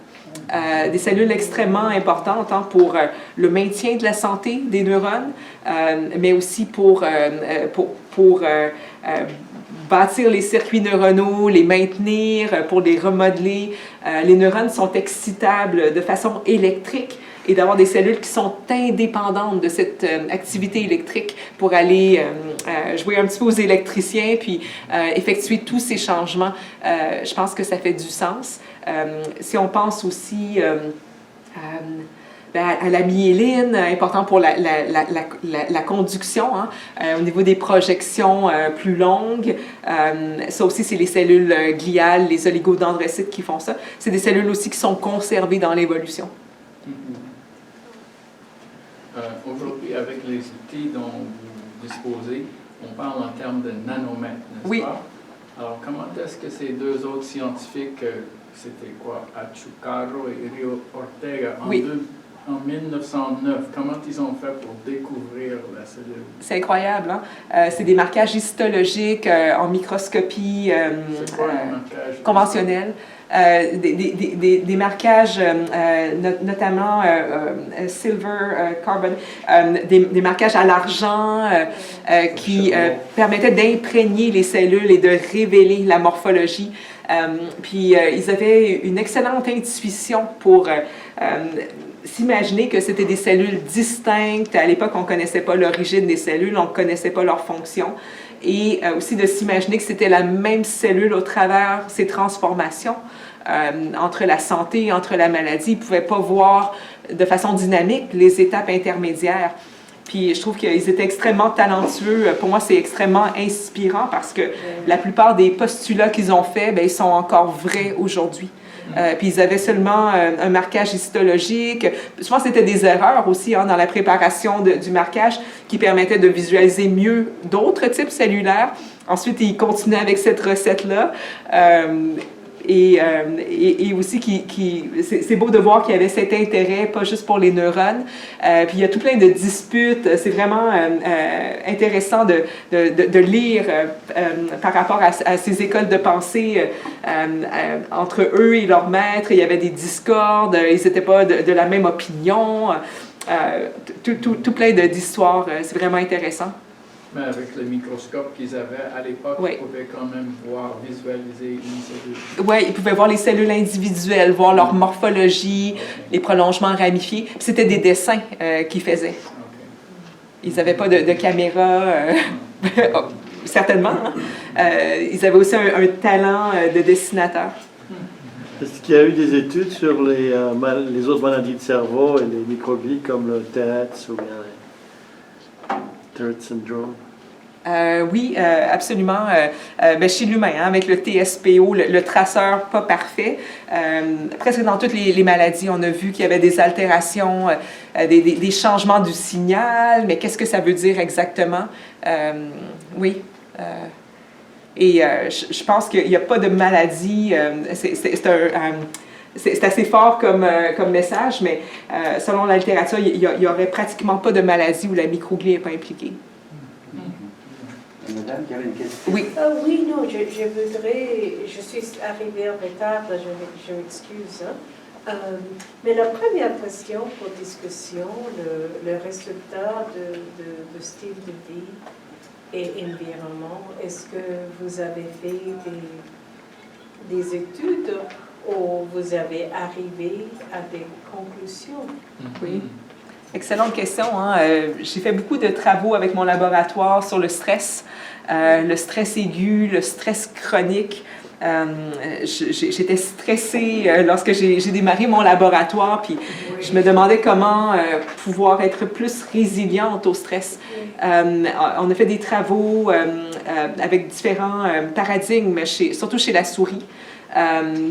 Des cellules extrêmement importantes hein, pour le maintien de la santé des neurones, mais aussi pour bâtir les circuits neuronaux, les maintenir, pour les remodeler. Les neurones sont excitables de façon électrique et d'avoir des cellules qui sont indépendantes de cette activité électrique pour aller jouer un petit peu aux électriciens puis effectuer tous ces changements. Je pense que ça fait du sens. Si on pense aussi à la myéline, important pour la conduction, hein, au niveau des projections plus longues. Ça aussi, c'est les cellules gliales, les oligodendrocytes qui font ça. C'est des cellules aussi qui sont conservées dans l'évolution. Aujourd'hui, avec les outils dont vous disposez, on parle en termes de nanomètres, n'est-ce Oui. pas? Alors, comment est-ce que ces deux autres scientifiques, c'était quoi, Achucarro et Rio Ortega, en 1909, comment ils ont fait pour découvrir la cellule? C'est incroyable, hein? C'est des marquages histologiques en microscopie conventionnelle. Des marquages, notamment silver carbon, des marquages à l'argent qui permettaient d'imprégner les cellules et de révéler la morphologie. Puis ils avaient une excellente intuition pour s'imaginer que c'était des cellules distinctes. À l'époque, on ne connaissait pas l'origine des cellules, on ne connaissait pas leur fonction. Et aussi de s'imaginer que c'était la même cellule au travers ces transformations entre la santé et entre la maladie. Ils ne pouvaient pas voir de façon dynamique les étapes intermédiaires. Puis je trouve qu'ils étaient extrêmement talentueux. Pour moi, c'est extrêmement inspirant parce que la plupart des postulats qu'ils ont faits, bien, ils sont encore vrais aujourd'hui. Puis ils avaient seulement un marquage histologique. Souvent, c'était des erreurs aussi hein, dans la préparation du marquage qui permettaient de visualiser mieux d'autres types cellulaires. Ensuite, ils continuaient avec cette recette-là. Et aussi, c'est beau de voir qu'il y avait cet intérêt, pas juste pour les neurones. Puis il y a tout plein de disputes. C'est vraiment intéressant de lire par rapport à ces écoles de pensée entre eux et leurs maîtres. Il y avait des discordes, ils n'étaient pas de la même opinion. Tout plein d'histoires. C'est vraiment intéressant. Mais avec le microscope qu'ils avaient à l'époque, Oui. ils pouvaient quand même voir, visualiser une cellule. Oui, ils pouvaient voir les cellules individuelles, voir leur morphologie, les prolongements ramifiés. Puis c'était des dessins qu'ils faisaient. Ils n'avaient pas de caméra, certainement. Hein? Ils avaient aussi un talent de dessinateur. Est-ce qu'il y a eu des études sur les autres maladies de cerveau et les microglies comme le Tourette's ou bien Tourette syndrome? Oui, absolument. Chez l'humain, hein, avec le TSPO, le traceur pas parfait, presque dans toutes les maladies, on a vu qu'il y avait des altérations, des changements du signal, mais qu'est-ce que ça veut dire exactement? Oui. Et je pense qu'il n'y a pas de maladie. C'est assez fort comme message, mais selon la littérature, il n'y aurait pratiquement pas de maladie où la microglie n'est pas impliquée. Madame, il y avait une question. Oui. Oui, non, je voudrais, je suis arrivée en retard, je m'excuse. Hein. Mais la première question pour discussion, le résultat de style de vie et environnement, est-ce que vous avez fait des études ou vous avez arrivé à des conclusions? Oui. Excellente question. Hein? J'ai fait beaucoup de travaux avec mon laboratoire sur le stress aigu, le stress chronique. J'étais stressée lorsque j'ai démarré mon laboratoire, puis je me demandais comment pouvoir être plus résiliente au stress. On a fait des travaux avec différents paradigmes, surtout chez la souris.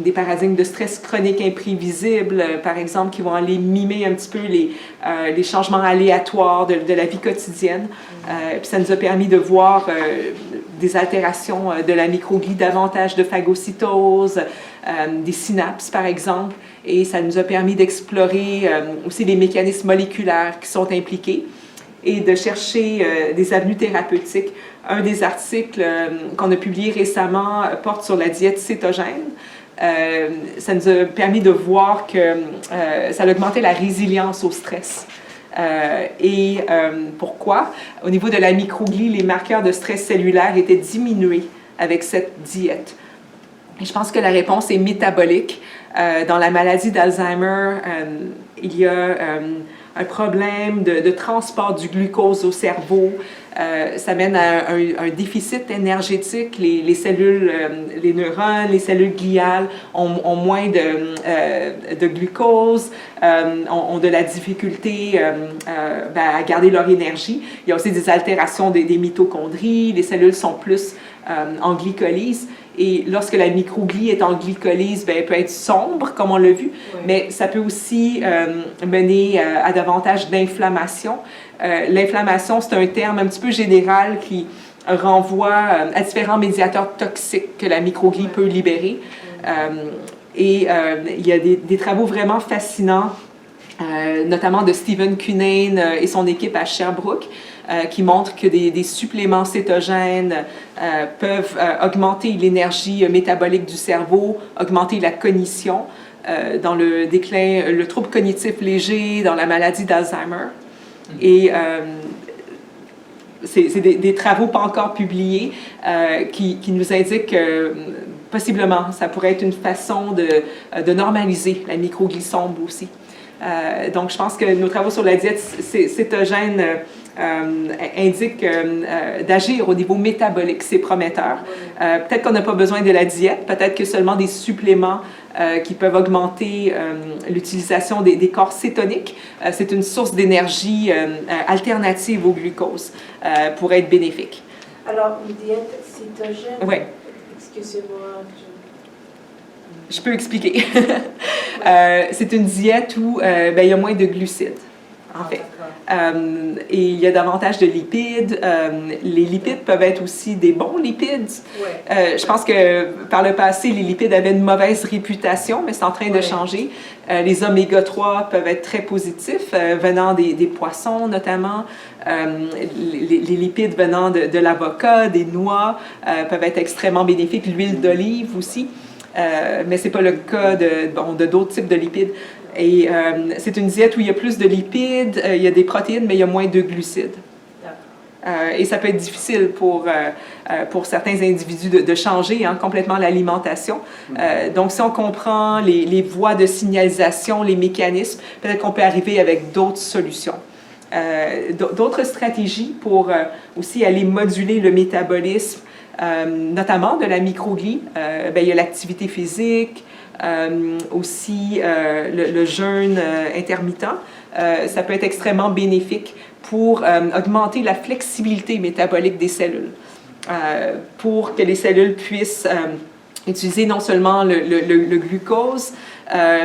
Des paradigmes de stress chronique imprévisible, par exemple, qui vont aller mimer un petit peu les changements aléatoires de la vie quotidienne. Puis ça nous a permis de voir des altérations de la microglie, davantage de phagocytose, des synapses, par exemple. Et ça nous a permis d'explorer aussi les mécanismes moléculaires qui sont impliqués et de chercher des avenues thérapeutiques. Un des articles qu'on a publié récemment porte sur la diète cétogène. Ça nous a permis de voir que ça augmentait la résilience au stress. Pourquoi? Au niveau de la microglie, les marqueurs de stress cellulaire étaient diminués avec cette diète. Et je pense que la réponse est métabolique. Dans la maladie d'Alzheimer, il y a un problème de transport du glucose au cerveau. Ça mène à un déficit énergétique. Les cellules, les neurones, les cellules gliales ont moins de glucose, ont de la difficulté à garder leur énergie. Il y a aussi des altérations des mitochondries. Les cellules sont plus en glycolyse. Et lorsque la microglie est en glycolyse, elle peut être sombre, comme on l'a vu, mais ça peut aussi mener à davantage d'inflammation. L'inflammation, c'est un terme un petit peu général qui renvoie à différents médiateurs toxiques que la microglie peut libérer. Il y a des travaux vraiment fascinants, notamment de Stephen Cunnane et son équipe à Sherbrooke, qui montrent que des suppléments cétogènes peuvent augmenter l'énergie métabolique du cerveau, augmenter la cognition dans le trouble cognitif léger, dans la maladie d'Alzheimer. Et c'est des travaux pas encore publiés qui nous indiquent que possiblement ça pourrait être une façon de normaliser la microglie sombre aussi. Donc, je pense que nos travaux sur la diète cétogène indiquent d'agir au niveau métabolique. C'est prometteur. Peut-être qu'on n'a pas besoin de la diète, peut-être que seulement des suppléments qui peuvent augmenter l'utilisation des corps cétoniques. C'est une source d'énergie alternative au glucose pour être bénéfique. Alors, une diète cétogène? Oui. Excusez-moi. Je peux expliquer. C'est une diète où il y a moins de glucides, en fait. Et il y a davantage de lipides. Les lipides peuvent être aussi des bons lipides. Je pense que par le passé, les lipides avaient une mauvaise réputation, mais c'est en train de changer. Les oméga-3 peuvent être très positifs, venant des poissons notamment. Les lipides venant de l'avocat, des noix, peuvent être extrêmement bénéfiques. L'huile d'olive aussi. Mais ce n'est pas le cas de d'autres types de lipides. Et c'est une diète où il y a plus de lipides, il y a des protéines, mais il y a moins de glucides. Et ça peut être difficile pour certains individus de changer complètement l'alimentation. Donc, si on comprend les voies de signalisation, les mécanismes, peut-être qu'on peut arriver avec d'autres solutions. D'autres stratégies pour aussi aller moduler le métabolisme, notamment de la microglie. Il y a l'activité physique, aussi le jeûne intermittent. Ça peut être extrêmement bénéfique pour augmenter la flexibilité métabolique des cellules, pour que les cellules puissent utiliser non seulement le glucose,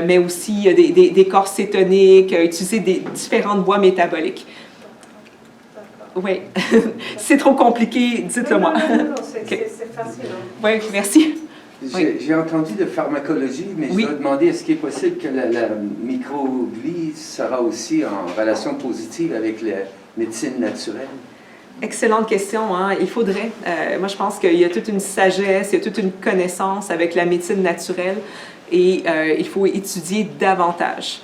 mais aussi des corps cétoniques, utiliser des différentes voies métaboliques. Oui. C'est trop compliqué, dites-le moi. Non, c'est facile. Oui, merci. J'ai entendu de pharmacologie, mais je dois demander, est-ce qu'il est possible que la microglie sera aussi en relation positive avec la médecine naturelle? Excellente question. Hein? Il faudrait. Moi, je pense qu'il y a toute une sagesse, il y a toute une connaissance avec la médecine naturelle et il faut étudier davantage.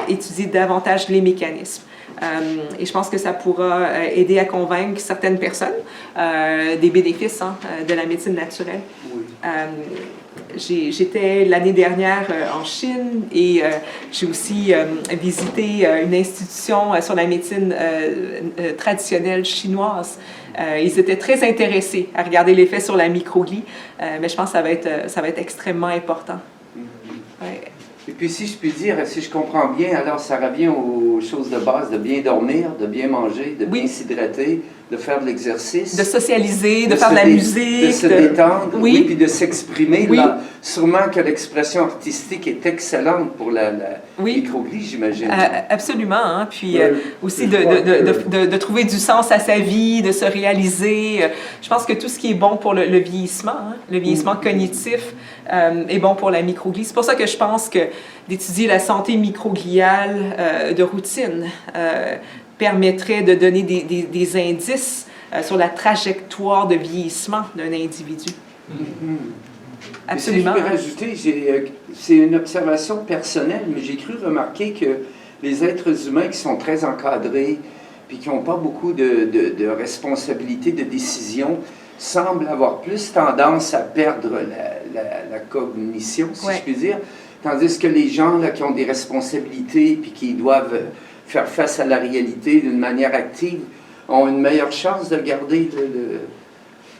Étudier davantage les mécanismes. Et je pense que ça pourra aider à convaincre certaines personnes des bénéfices de la médecine naturelle. Oui. j'étais l'année dernière en Chine et j'ai aussi visité une institution sur la médecine traditionnelle chinoise. Ils étaient très intéressés à regarder l'effet sur la microglie, mais je pense que ça va être extrêmement important. Ouais. Et puis, si je puis dire, si je comprends bien, alors ça revient aux choses de base, de bien dormir, de bien manger, de bien s'hydrater, de faire de l'exercice. De socialiser, de faire de la musique. De se détendre, oui, puis de s'exprimer. Oui. Là, sûrement que l'expression artistique est excellente pour la microglie, j'imagine. Absolument. Hein? Puis aussi de trouver du sens à sa vie, de se réaliser. Je pense que tout ce qui est bon pour le vieillissement, hein, le vieillissement cognitif, est bon pour la microglie. C'est pour ça que je pense que d'étudier la santé microgliale de routine permettrait de donner des indices sur la trajectoire de vieillissement d'un individu. Absolument. Si je peux rajouter, c'est une observation personnelle, mais j'ai cru remarquer que les êtres humains qui sont très encadrés puis qui n'ont pas beaucoup de responsabilités, de décision, semblent avoir plus tendance à perdre la cognition, si je puis dire, tandis que les gens là, qui ont des responsabilités puis qui doivent faire face à la réalité d'une manière active ont une meilleure chance de garder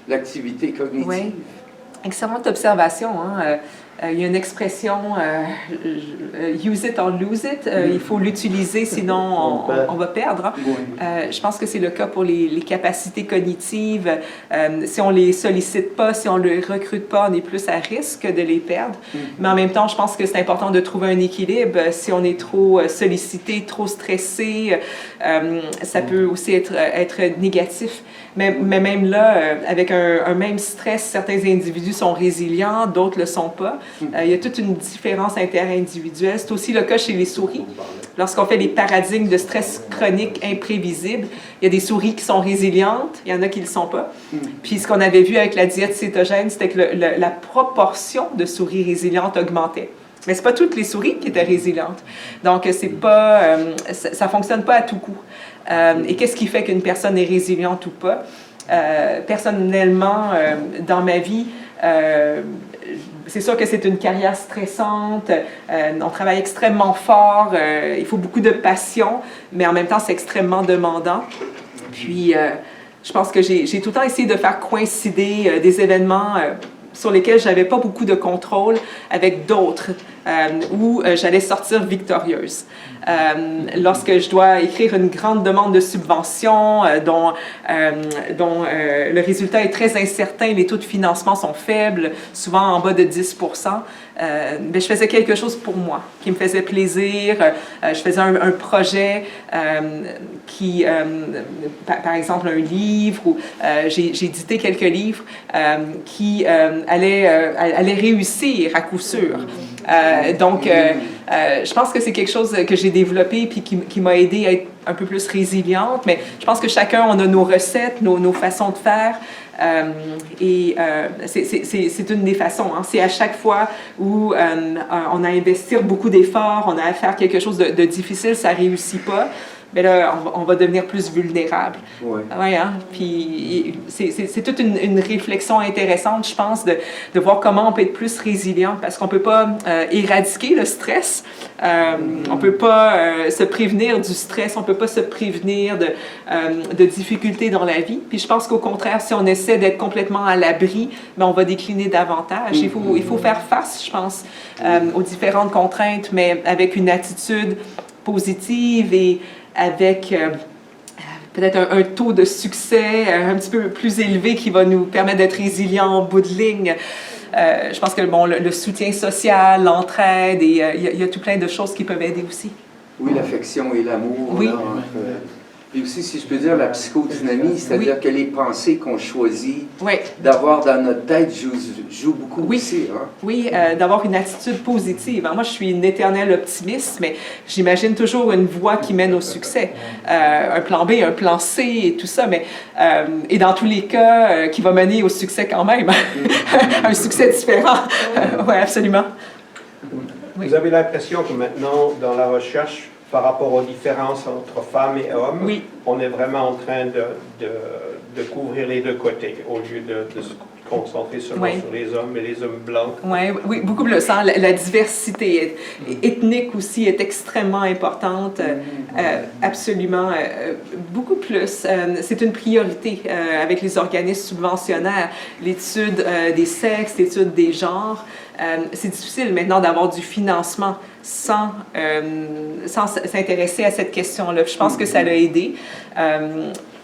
l'activité cognitive. Oui. Excellente observation. Hein? Il y a une expression use it or lose it. Il faut l'utiliser, sinon on va perdre. Hein? Je pense que c'est le cas pour les capacités cognitives. Si on ne les sollicite pas, si on ne les recrute pas, on est plus à risque de les perdre. Mais en même temps, je pense que c'est important de trouver un équilibre. Si on est trop sollicité, trop stressé, ça peut aussi être négatif. Mais même là, avec un même stress, certains individus sont résilients, d'autres ne le sont pas. Il y a toute une différence interindividuelle. C'est aussi le cas chez les souris. Lorsqu'on fait les paradigmes de stress chronique imprévisible, il y a des souris qui sont résilientes, il y en a qui ne le sont pas. Puis ce qu'on avait vu avec la diète cétogène, c'était que la proportion de souris résilientes augmentait. Mais ce n'est pas toutes les souris qui étaient résilientes. Donc, c'est pas, ça ne fonctionne pas à tout coup. Et qu'est-ce qui fait qu'une personne est résiliente ou pas? Personnellement, dans ma vie, c'est sûr que c'est une carrière stressante, on travaille extrêmement fort, il faut beaucoup de passion, mais en même temps, c'est extrêmement demandant. Puis, je pense que j'ai tout le temps essayé de faire coïncider des événements sur lesquels je n'avais pas beaucoup de contrôle avec d'autres, où j'allais sortir victorieuse. Lorsque je dois écrire une grande demande de subvention dont le résultat est très incertain, les taux de financement sont faibles, souvent en bas de 10%, mais je faisais quelque chose pour moi, qui me faisait plaisir. Je faisais un projet qui, par exemple, un livre, ou j'ai édité quelques livres qui allaient réussir à coup sûr. Donc, je pense que c'est quelque chose que j'ai développé puis qui m'a aidé à être un peu plus résiliente, mais je pense que chacun, on a nos recettes, nos façons de faire. C'est une des façons. Hein. C'est à chaque fois où on a à investir beaucoup d'efforts, on a à faire quelque chose de difficile, ça ne réussit pas. Mais là, on va devenir plus vulnérable. Oui. Ouais, hein? Puis c'est toute une réflexion intéressante, je pense, de voir comment on peut être plus résilient, parce qu'on ne peut pas éradiquer le stress, on ne peut pas se prévenir du stress, on ne peut pas se prévenir de difficultés dans la vie. Puis je pense qu'au contraire, si on essaie d'être complètement à l'abri, bien, on va décliner davantage. Il faut faire face, je pense, aux différentes contraintes, mais avec une attitude positive et avec peut-être un taux de succès un petit peu plus élevé qui va nous permettre d'être résilients en bout de ligne. Je pense que le soutien social, l'entraide, et il y a tout plein de choses qui peuvent aider aussi. Oui, l'affection et l'amour. Oui. Là, et aussi, si je peux dire, la psychodynamie, c'est-à-dire que les pensées qu'on choisit d'avoir dans notre tête jouent beaucoup aussi. Hein? Oui, d'avoir une attitude positive. Moi, je suis une éternelle optimiste, mais j'imagine toujours une voie qui mène au succès. Un plan B, un plan C et tout ça, mais et dans tous les cas, qui va mener au succès quand même. Un succès différent. Oui, absolument. Vous avez l'impression que maintenant, dans la recherche, par rapport aux différences entre femmes et hommes, on est vraiment en train de couvrir les deux côtés, au lieu de se concentré seulement Oui. sur les hommes et les hommes blancs. Oui, beaucoup plus. Hein, la diversité ethnique aussi est extrêmement importante, absolument, beaucoup plus. C'est une priorité avec les organismes subventionnaires, l'étude des sexes, l'étude des genres. C'est difficile maintenant d'avoir du financement sans s'intéresser à cette question-là. Je pense que ça l'a aidé.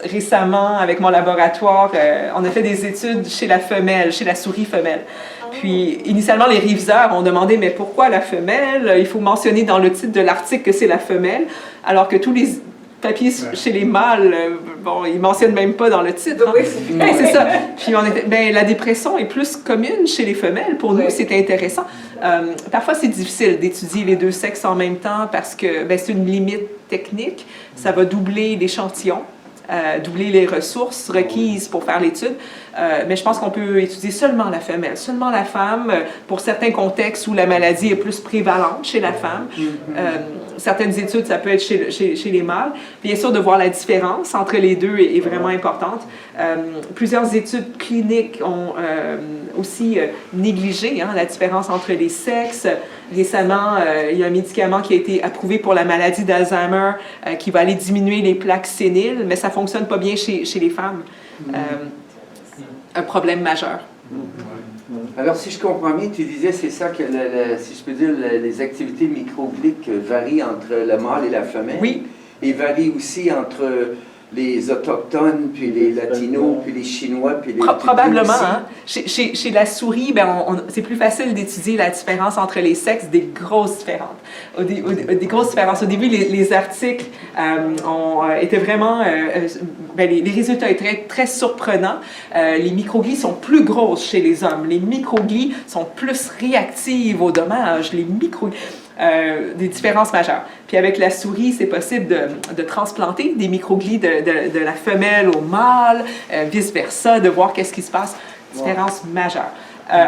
Récemment, avec mon laboratoire, on a fait des études chez la femelle, chez la souris femelle. Puis, initialement, les réviseurs ont demandé, mais pourquoi la femelle? Il faut mentionner dans le titre de l'article que c'est la femelle, alors que tous les papiers chez les mâles, bon, ils ne mentionnent même pas dans le titre. Hein? Ben, c'est ça. Puis, la dépression est plus commune chez les femelles. Pour nous, c'est intéressant. Parfois, c'est difficile d'étudier les deux sexes en même temps parce que c'est une limite technique. Ça va doubler l'échantillon. Doubler les ressources requises pour faire l'étude. Mais je pense qu'on peut étudier seulement la femelle, seulement la femme, pour certains contextes où la maladie est plus prévalente chez la femme. Certaines études, ça peut être chez les mâles. Bien sûr, de voir la différence entre les deux est vraiment importante. Plusieurs études cliniques ont aussi négligé la différence entre les sexes. Récemment, il y a un médicament qui a été approuvé pour la maladie d'Alzheimer qui va aller diminuer les plaques séniles, mais ça ne fonctionne pas bien chez les femmes. Un problème majeur. Alors, si je comprends bien, tu disais, c'est ça que, si je peux dire, les activités microgliques varient entre le mâle et la femelle. Oui. Et varient aussi entre les Autochtones, puis les Latinos, puis les Chinois, puis les... Probablement. Hein? Chez la souris, c'est plus facile d'étudier la différence entre les sexes, des grosses différences. Des grosses différences. Au début, les articles étaient vraiment... les résultats étaient très, très surprenants. Les microglies sont plus grosses chez les hommes. Les microglies sont plus réactives aux dommages. Les microglies... des différences majeures. Puis avec la souris, c'est possible de transplanter des microglies de la femelle au mâle, vice-versa, de voir qu'est-ce qui se passe. Différences majeures.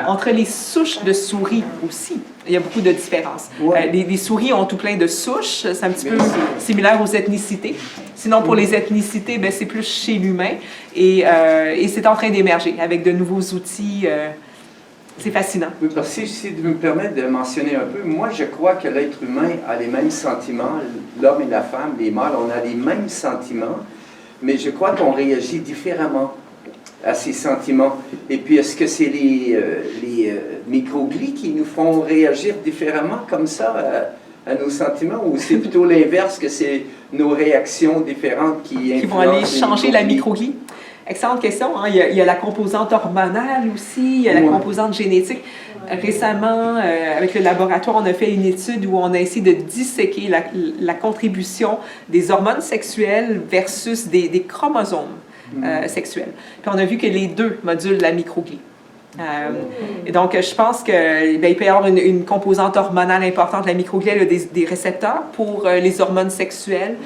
Entre les souches de souris aussi, il y a beaucoup de différences. Les souris ont tout plein de souches, c'est un petit peu similaire aux ethnicités. Sinon, pour les ethnicités, c'est plus chez l'humain et c'est en train d'émerger avec de nouveaux outils. C'est fascinant. Oui, parce que si tu me permets de mentionner un peu, moi je crois que l'être humain a les mêmes sentiments, l'homme et la femme, les mâles, on a les mêmes sentiments, mais je crois qu'on réagit différemment à ces sentiments. Et puis, est-ce que c'est les microglies qui nous font réagir différemment comme ça à nos sentiments, ou c'est plutôt l'inverse, que c'est nos réactions différentes qui vont aller changer la microglie? Excellente question. Hein? Il y a la composante hormonale aussi, il y a la composante génétique. Récemment, avec le laboratoire, on a fait une étude où on a essayé de disséquer la contribution des hormones sexuelles versus des chromosomes sexuels. Puis on a vu que les deux modulent la microglie. Et donc, je pense qu'il peut y avoir une composante hormonale importante. La microglie a des récepteurs pour les hormones sexuelles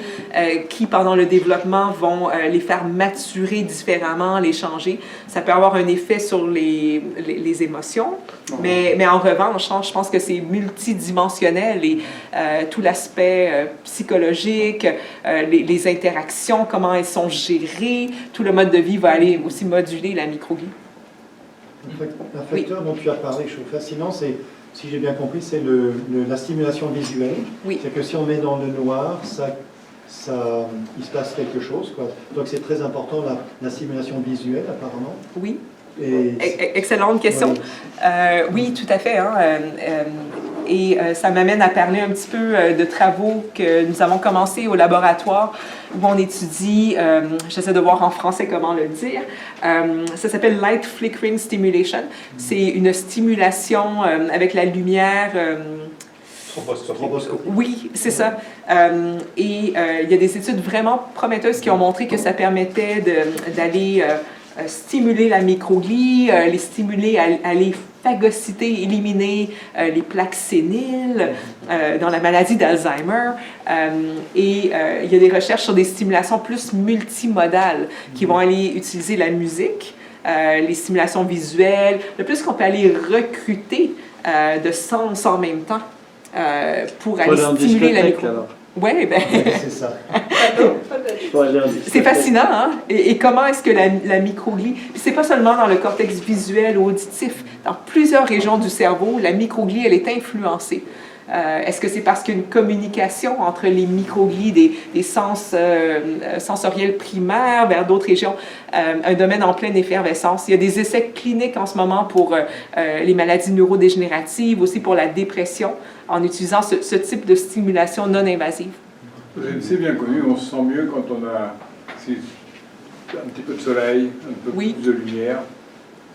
qui, pendant le développement, vont les faire maturer différemment, les changer. Ça peut avoir un effet sur les émotions, mais en revanche, je pense que c'est multidimensionnel et tout l'aspect psychologique, les interactions, comment elles sont gérées, tout le mode de vie va aller aussi moduler la microglie. Un facteur dont tu as parlé, je trouve fascinant, c'est, si j'ai bien compris, c'est la stimulation visuelle. Oui. C'est que si on met dans le noir, il se passe quelque chose, quoi. Donc c'est très important la stimulation visuelle, apparemment. Oui. Et... Excellente question. Oui, tout à fait. Hein. Ça m'amène à parler un petit peu de travaux que nous avons commencés au laboratoire où on étudie, j'essaie de voir en français comment le dire, ça s'appelle Light Flickering Stimulation. C'est une stimulation avec la lumière... Stroboscopie. Oui, c'est ça. Il y a des études vraiment prometteuses qui ont montré que ça permettait d'aller stimuler la microglie, les stimuler à aller phagocyter, éliminer les plaques séniles dans la maladie d'Alzheimer. Il y a des recherches sur des stimulations plus multimodales qui vont aller utiliser la musique, les stimulations visuelles, le plus qu'on peut aller recruter de sens en même temps pour aller stimuler la microglie. Oui, c'est ça. Faut aller en C'est discuter. fascinant, hein? Et comment est-ce que la microglie, puis c'est pas seulement dans le cortex visuel ou auditif, dans plusieurs régions du cerveau, la microglie, elle est influencée. Est-ce que c'est parce qu'il y a une communication entre les microglies des sens sensoriels primaires vers d'autres régions, un domaine en pleine effervescence? Il y a des essais cliniques en ce moment pour les maladies neurodégénératives, aussi pour la dépression, en utilisant ce type de stimulation non invasive. C'est bien connu, on se sent mieux quand on a un petit peu de soleil, un peu Oui. plus de lumière.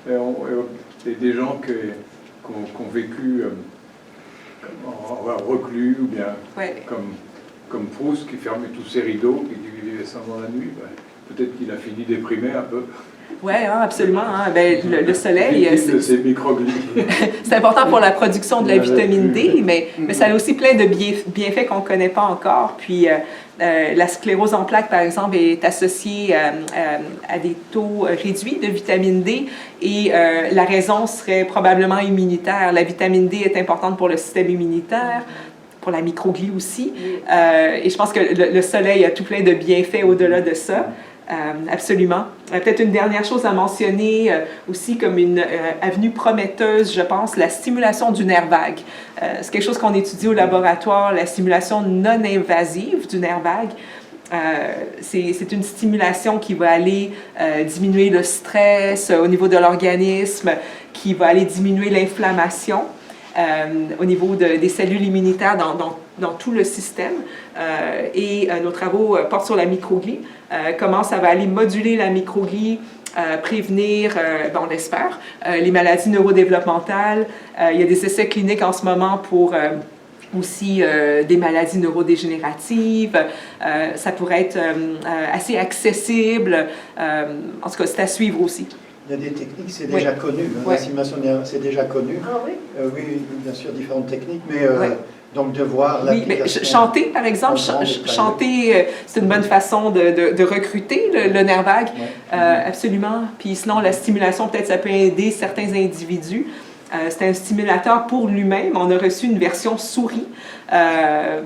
Et des gens qui ont vécu reclus, ou bien Ouais. comme Proust qui fermait tous ses rideaux et qui vivait seulement la nuit, peut-être qu'il a fini déprimé un peu. Oui, hein, absolument. Hein. Ben, le soleil, Victime de ces microglies. c'est important pour la production de la vitamine D, mais ça a aussi plein de bienfaits qu'on ne connaît pas encore. Puis la sclérose en plaques, par exemple, est associée à des taux réduits de vitamine D et la raison serait probablement immunitaire. La vitamine D est importante pour le système immunitaire, pour la microglie aussi. Et je pense que le soleil a tout plein de bienfaits au-delà de ça. Absolument. Peut-être une dernière chose à mentionner aussi comme une avenue prometteuse, je pense, la stimulation du nerf vague. C'est quelque chose qu'on étudie au laboratoire, la stimulation non invasive du nerf vague. C'est une stimulation qui va aller diminuer le stress au niveau de l'organisme, qui va aller diminuer l'inflammation. Au niveau des cellules immunitaires dans tout le système. Et nos travaux portent sur la microglie, comment ça va aller moduler la microglie, prévenir, on l'espère, les maladies neurodéveloppementales. Il y a des essais cliniques en ce moment pour aussi des maladies neurodégénératives. Ça pourrait être assez accessible. En tout cas, c'est à suivre aussi. Il y a des techniques, c'est déjà connu. Hein, Ouais. la stimulation c'est déjà connu. Ah oui? Oui, bien sûr, différentes techniques, mais Ouais. donc de voir Oui, mais l'application. chanter, par exemple, chanter, c'est une bonne façon de recruter le nerf vague. Ouais. Absolument. Puis sinon, la stimulation, peut-être, ça peut aider certains individus. C'est un stimulateur pour lui-même. On a reçu une version souris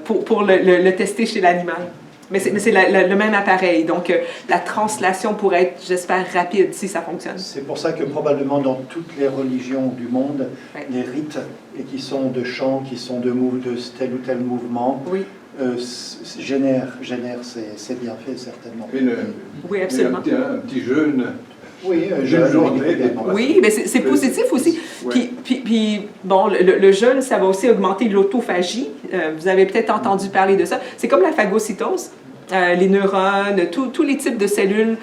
pour le tester chez l'animal. Mais c'est le même appareil. Donc, la translation pourrait être, j'espère, rapide si ça fonctionne. C'est pour ça que probablement dans toutes les religions du monde, Ouais. les rites et qui sont de chant, qui sont de tel ou tel mouvement, Oui, génèrent ces bienfaits certainement. oui, absolument. Un petit jeûne. Oui, Jeune journée, évidemment. Oui, mais c'est positif aussi. Ouais. Puis bon, le jeûne, ça va aussi augmenter l'autophagie. Vous avez peut-être entendu parler de ça. C'est comme la phagocytose. Les neurones, tous les types de cellules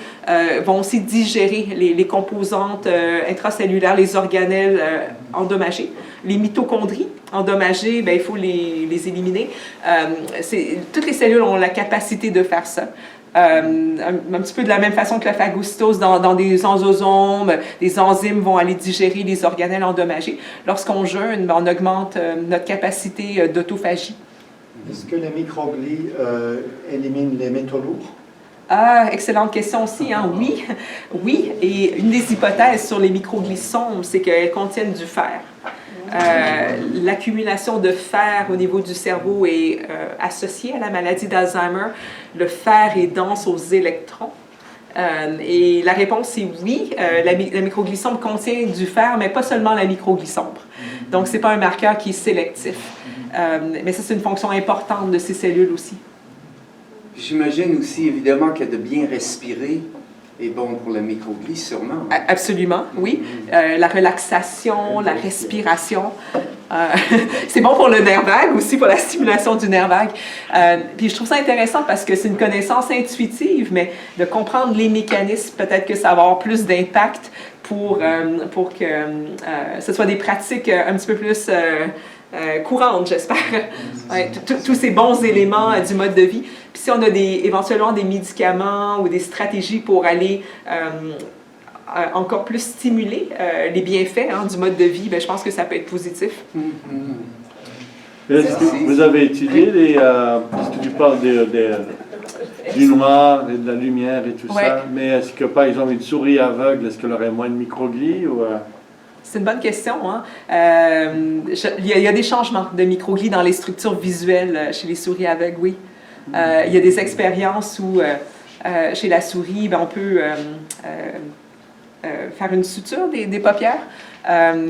vont aussi digérer les composantes intracellulaires, les organelles endommagées. Les mitochondries endommagées, ben, il faut les éliminer. Toutes les cellules ont la capacité de faire ça. Un petit peu de la même façon que la phagocytose dans des endosomes, les enzymes vont aller digérer les organelles endommagées. Lorsqu'on jeûne, ben, on augmente notre capacité d'autophagie. Est-ce que les microglies éliminent les métaux lourds? Ah, excellente question aussi, hein? Oui, oui. Et une des hypothèses sur les microglies sombres, c'est qu'elles contiennent du fer. L'accumulation de fer au niveau du cerveau est associée à la maladie d'Alzheimer. Le fer est dense aux électrons. Et la réponse est oui, la microglie sombre contient du fer, mais pas seulement la microglie sombre. Donc, ce n'est pas un marqueur qui est sélectif. Mais ça, c'est une fonction importante de ces cellules aussi. J'imagine aussi, évidemment, que de bien respirer est bon pour la microglie, sûrement. Absolument, oui. La relaxation, la respiration. C'est bon pour le nerf vague, aussi pour la stimulation du nerf vague. Puis je trouve ça intéressant parce que c'est une connaissance intuitive, mais de comprendre les mécanismes, peut-être que ça va avoir plus d'impact pour que ce soit des pratiques un petit peu plus courantes, j'espère. Ouais, tous ces bons éléments du mode de vie. Puis si on a éventuellement des médicaments ou des stratégies pour aller encore plus stimuler les bienfaits du mode de vie, bien, je pense que ça peut être positif. Est-ce que vous avez étudié parce que tu parles du noir et de la lumière et tout Ouais. ça, mais est-ce que par exemple une souris aveugle, est-ce qu'elle aurait moins de microglies ou C'est une bonne question. Hein? Il y a des changements de microglies dans les structures visuelles chez les souris aveugles, oui. Il y a des expériences où, chez la souris, ben, on peut faire une suture des paupières.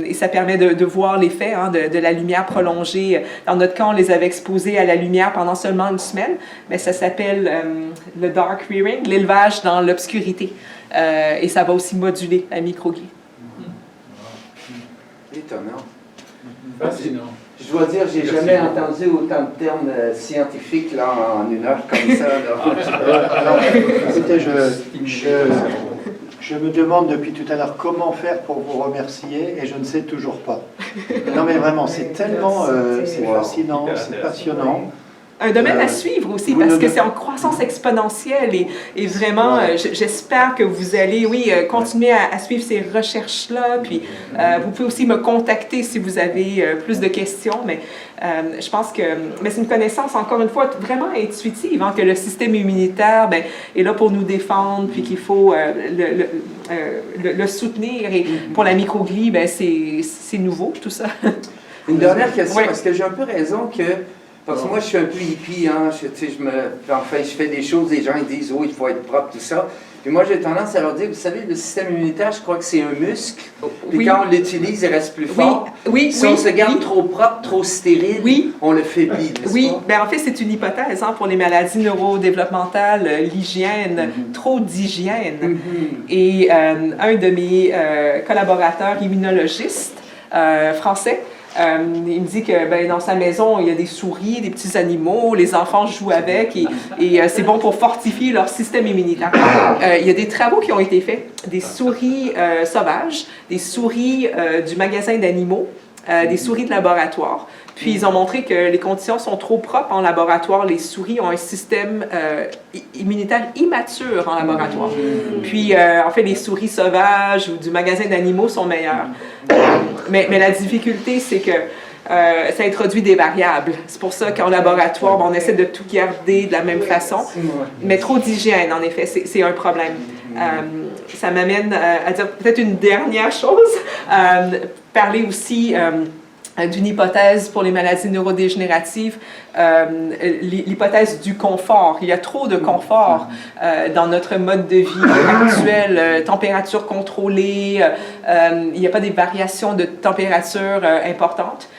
Et ça permet de voir l'effet de la lumière prolongée. Dans notre cas, on les avait exposés à la lumière pendant seulement une semaine, mais ça s'appelle le dark rearing, l'élevage dans l'obscurité. Et ça va aussi moduler la microglie. Étonnant. Fascinant. Je dois dire, j'ai jamais entendu autant de termes scientifiques là, en une heure comme ça. Alors, écoutez, je me demande depuis tout à l'heure comment faire pour vous remercier et je ne sais toujours pas. Non mais vraiment, c'est tellement c'est fascinant, c'est passionnant. Un domaine à suivre aussi, parce que c'est en croissance exponentielle et vraiment, j'espère que vous allez, continuer à suivre ces recherches-là. Puis, vous pouvez aussi me contacter si vous avez plus de questions, mais je pense que c'est une connaissance, encore une fois, vraiment intuitive, que le système immunitaire est là pour nous défendre, puis qu'il faut le soutenir. Et pour la microglie, c'est nouveau, tout ça. Une dernière question, parce que j'ai un peu raison que... Parce que moi, je suis un peu hippie, je fais des choses, les gens ils disent « Oh, il faut être propre, tout ça ». Puis moi, j'ai tendance à leur dire, vous savez, le système immunitaire, je crois que c'est un muscle. Puis quand on l'utilise, il reste plus fort. Si on se garde trop propre, trop stérile, on le faiblit, n'est-ce pas? En fait, c'est une hypothèse pour les maladies neurodéveloppementales, l'hygiène, trop d'hygiène. Et un de mes collaborateurs immunologistes français, il me dit que dans sa maison, il y a des souris, des petits animaux, les enfants jouent avec et c'est bon pour fortifier leur système immunitaire. Il y a des travaux qui ont été faits, des souris sauvages, des souris du magasin d'animaux, des souris de laboratoire. Puis ils ont montré que les conditions sont trop propres en laboratoire. Les souris ont un système immunitaire immature en laboratoire. Puis en fait, les souris sauvages ou du magasin d'animaux sont meilleures. Mais la difficulté, c'est que ça introduit des variables. C'est pour ça qu'en laboratoire, on essaie de tout garder de la même façon. Mais trop d'hygiène, en effet, c'est un problème. Ça m'amène à dire peut-être une dernière chose. Parler aussi... d'une hypothèse pour les maladies neurodégénératives, l'hypothèse du confort. Il y a trop de confort dans notre mode de vie actuel, température contrôlée, il n'y a pas des variations de température importantes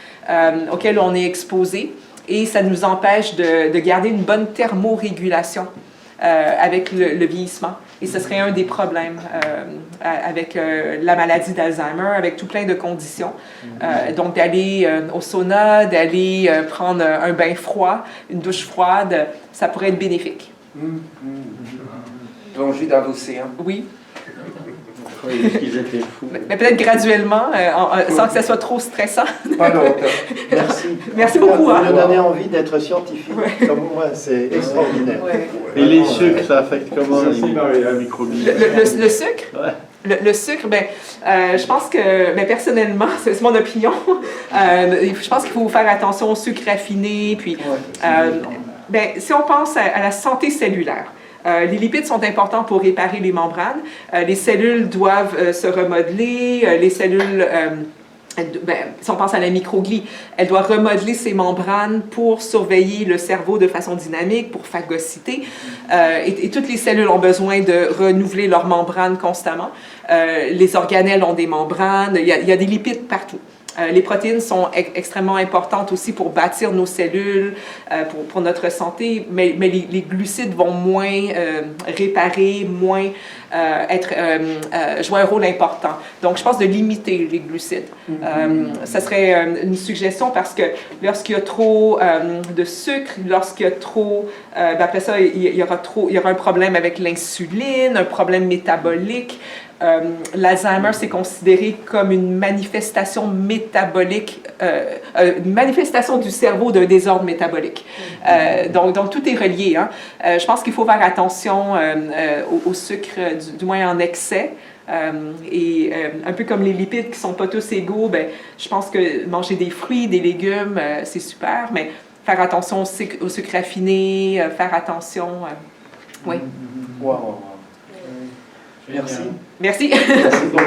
auxquelles on est exposé et ça nous empêche de garder une bonne thermorégulation avec le vieillissement. Et ce serait un des problèmes avec la maladie d'Alzheimer, avec tout plein de conditions. Donc, d'aller au sauna, d'aller prendre un bain froid, une douche froide, ça pourrait être bénéfique. Plonger dans l'océan. Oui. Ils étaient fous. Mais peut-être graduellement, sans que ça soit trop stressant. Pas longtemps. Merci. Merci beaucoup. Vous me donnez envie d'être scientifique comme moi, c'est extraordinaire. Et les sucres, ça affecte comment la microbie? Le sucre? Le sucre, je pense que, personnellement, c'est mon opinion, je pense qu'il faut faire attention au sucre raffiné, puis si on pense à la santé cellulaire, les lipides sont importants pour réparer les membranes, les cellules doivent se remodeler, les cellules... si on pense à la microglie, elle doit remodeler ses membranes pour surveiller le cerveau de façon dynamique, pour phagocyter. Et toutes les cellules ont besoin de renouveler leurs membranes constamment. Les organelles ont des membranes, il y a des lipides partout. Les protéines sont extrêmement importantes aussi pour bâtir nos cellules, pour notre santé, mais les glucides vont moins réparer, moins jouer un rôle important. Donc, je pense de limiter les glucides. Ça serait une suggestion parce que lorsqu'il y a trop de sucre, lorsqu'il y a trop... après ça, il y aura un problème avec l'insuline, un problème métabolique. L'Alzheimer, c'est considéré comme une manifestation métabolique, une manifestation du cerveau d'un désordre métabolique. Donc, tout est relié. Je pense qu'il faut faire attention au sucre, du moins en excès. Et un peu comme les lipides qui ne sont pas tous égaux, je pense que manger des fruits, des légumes, c'est super, mais faire attention au sucre raffiné, faire attention... oui. Wow. Merci. Merci. Merci beaucoup.